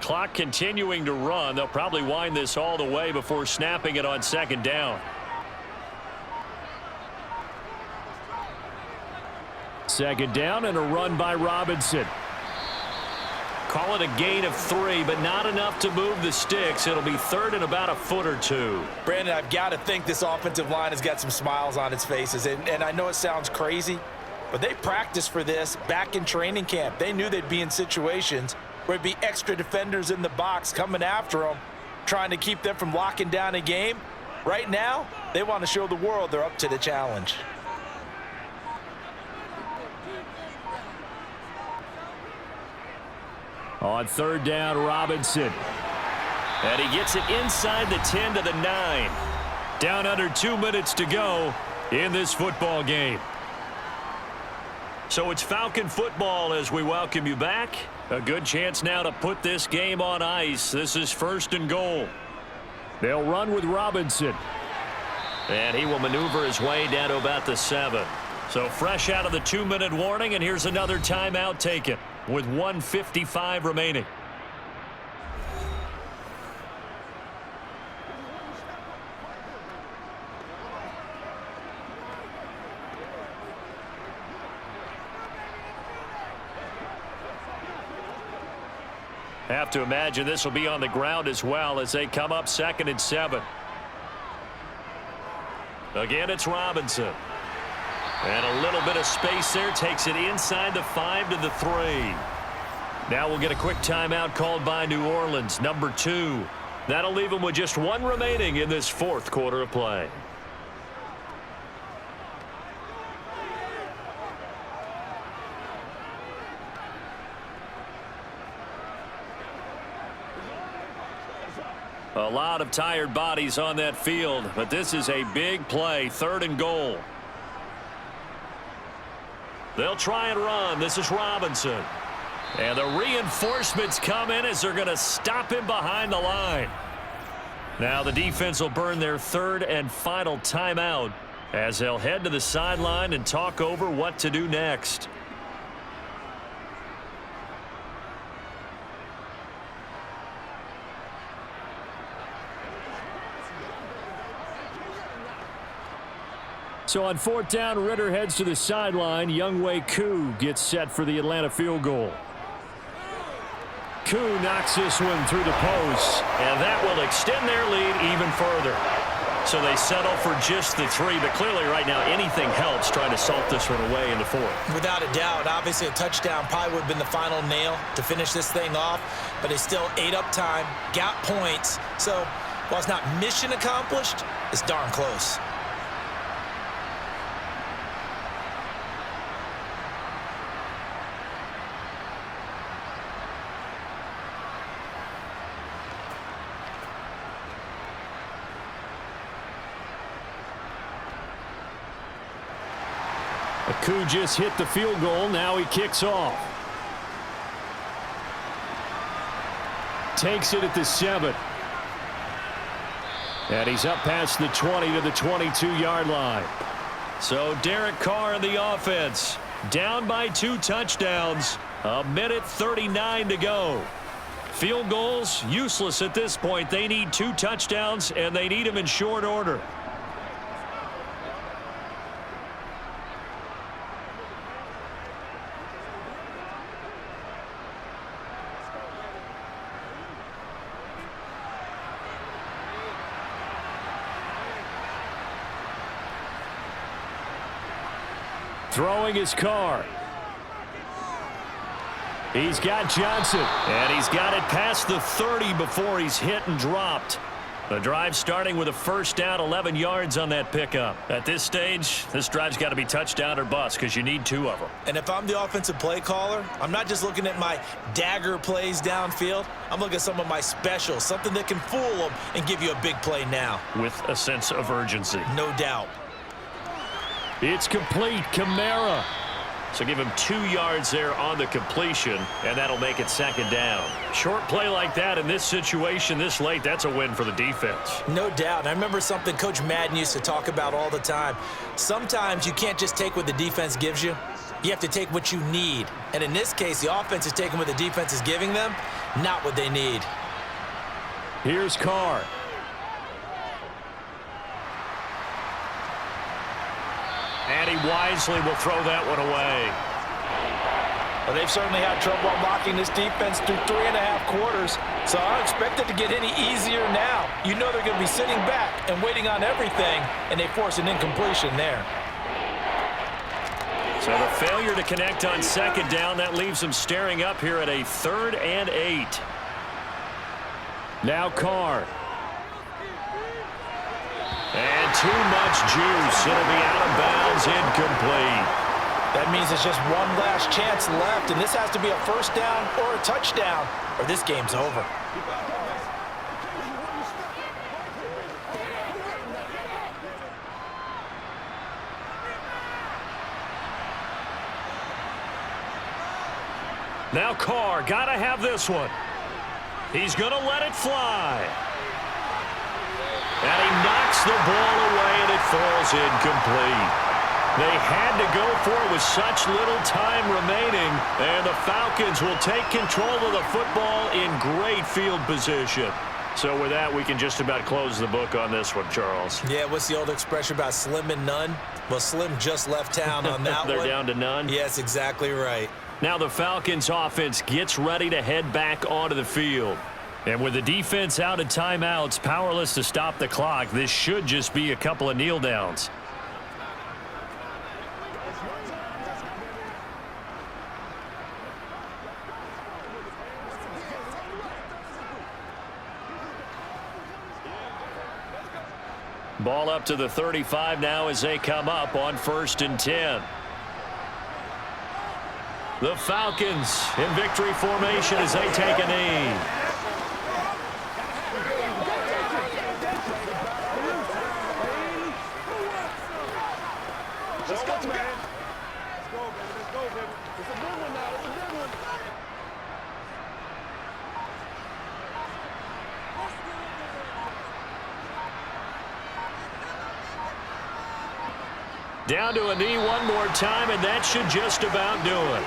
Clock continuing to run. They'll probably wind this all the way before snapping it on 2nd down. 2nd down and a run by Robinson. Call it a gain of 3, but not enough to move the sticks. It'll be 3rd and about a foot or 2. Brandon, I've got to think this offensive line has got some smiles on its faces. And I know it sounds crazy, but they practiced for this back in training camp. They knew they'd be in situations where it'd be extra defenders in the box coming after them, trying to keep them from locking down a game. Right now, they want to show the world they're up to the challenge. On 3rd down, Robinson. And he gets it inside the 10 to the 9. Down under 2 minutes to go in this football game. So it's Falcon football as we welcome you back. A good chance now to put this game on ice. This is 1st and goal. They'll run with Robinson. And he will maneuver his way down to about the 7. So fresh out of the 2-minute warning, and here's another timeout taken with 1:55 remaining. Have to imagine this will be on the ground as well as they come up 2nd and 7. Again, it's Robinson. And a little bit of space there, takes it inside the 5 to the 3. Now we'll get a quick timeout called by New Orleans, number 2. That'll leave them with just 1 remaining in this 4th quarter of play. A lot of tired bodies on that field, but this is a big play, 3rd and goal. They'll try and run. This is Robinson. And the reinforcements come in as they're going to stop him behind the line. Now the defense will burn their 3rd and final timeout as they'll head to the sideline and talk over what to do next. So on 4th down, Ritter heads to the sideline. Younghoe Koo gets set for the Atlanta field goal. Koo knocks this one through the post, and that will extend their lead even further. So they settle for just the 3, but clearly right now anything helps trying to salt this one away in the 4th. Without a doubt, obviously a touchdown probably would have been the final nail to finish this thing off, but they still ate up time, got points. So while it's not mission accomplished, it's darn close. Aku just hit the field goal. Now he kicks off. Takes it at the 7. And he's up past the 20 to the 22-yard line. So Derek Carr in the offense. Down by 2 touchdowns. 1:39 to go. Field goals, useless at this point. They need 2 touchdowns, and they need them in short order. Throwing his Carr. He's got Johnson, and he's got it past the 30 before he's hit and dropped. The drive starting with a first down, 11 yards on that pickup. At this stage, this drive's got to be touchdown or bust because you need 2 of them. And if I'm the offensive play caller, I'm not just looking at my dagger plays downfield. I'm looking at some of my specials, something that can fool them and give you a big play now. With a sense of urgency. No doubt. It's complete. Kamara. So give him 2 yards there on the completion, and that'll make it second down. Short play like that in this situation this late, that's a win for the defense. No doubt. I remember something Coach Madden used to talk about all the time. Sometimes you can't just take what the defense gives you. You have to take what you need. And in this case, the offense is taking what the defense is giving them, not what they need. Here's Carr. And he wisely will throw that one away. Well, they've certainly had trouble unlocking this defense through 3.5 quarters, so I don't expect it to get any easier now. You know they're going to be sitting back and waiting on everything, and they force an incompletion there. So the failure to connect on second down, that leaves them staring up here at a 3rd and 8. Now Carr. And too much juice. It'll be out of bounds, incomplete. That means it's just one last chance left, and this has to be a first down or a touchdown, or this game's over. Now Carr, gotta have this one. He's gonna let it fly. And he knocks the ball away, and it falls incomplete. They had to go for it with such little time remaining, and the Falcons will take control of the football in great field position. So with that, we can just about close the book on this one, Charles. Yeah, what's the old expression about slim and none? Well, Slim just left town on that They're one. down to none? Yes, exactly right. Now the Falcons offense gets ready to head back onto the field. And with the defense out of timeouts, powerless to stop the clock, this should just be a couple of kneel downs. Ball up to the 35 now as they come up on 1st and 10. The Falcons in victory formation as they take a knee. Let's go, man. Let's go, baby. Let's go, baby. It's a big one now. It's a big one. Down to a knee one more time, and that should just about do it.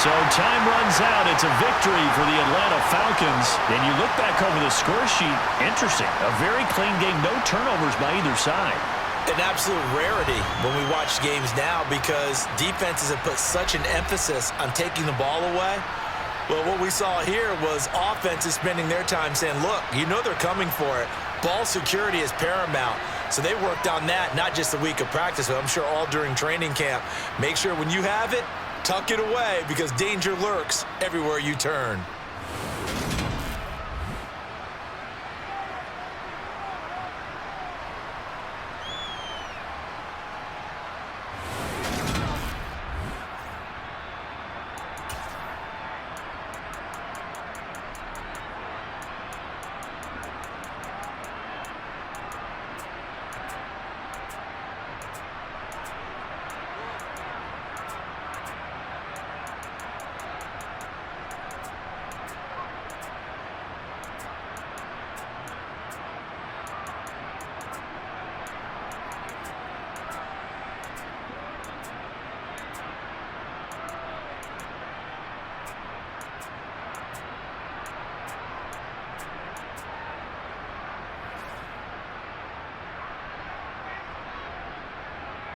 So time runs out. It's a victory for the Atlanta Falcons. And you look back over the score sheet, interesting. A very clean game, no turnovers by either side. An absolute rarity when we watch games now because defenses have put such an emphasis on taking the ball away. Well, what we saw here was offenses spending their time saying, look, you know they're coming for it. Ball security is paramount. So they worked on that, not just the week of practice, but I'm sure all during training camp. Make sure when you have it, tuck it away because danger lurks everywhere you turn.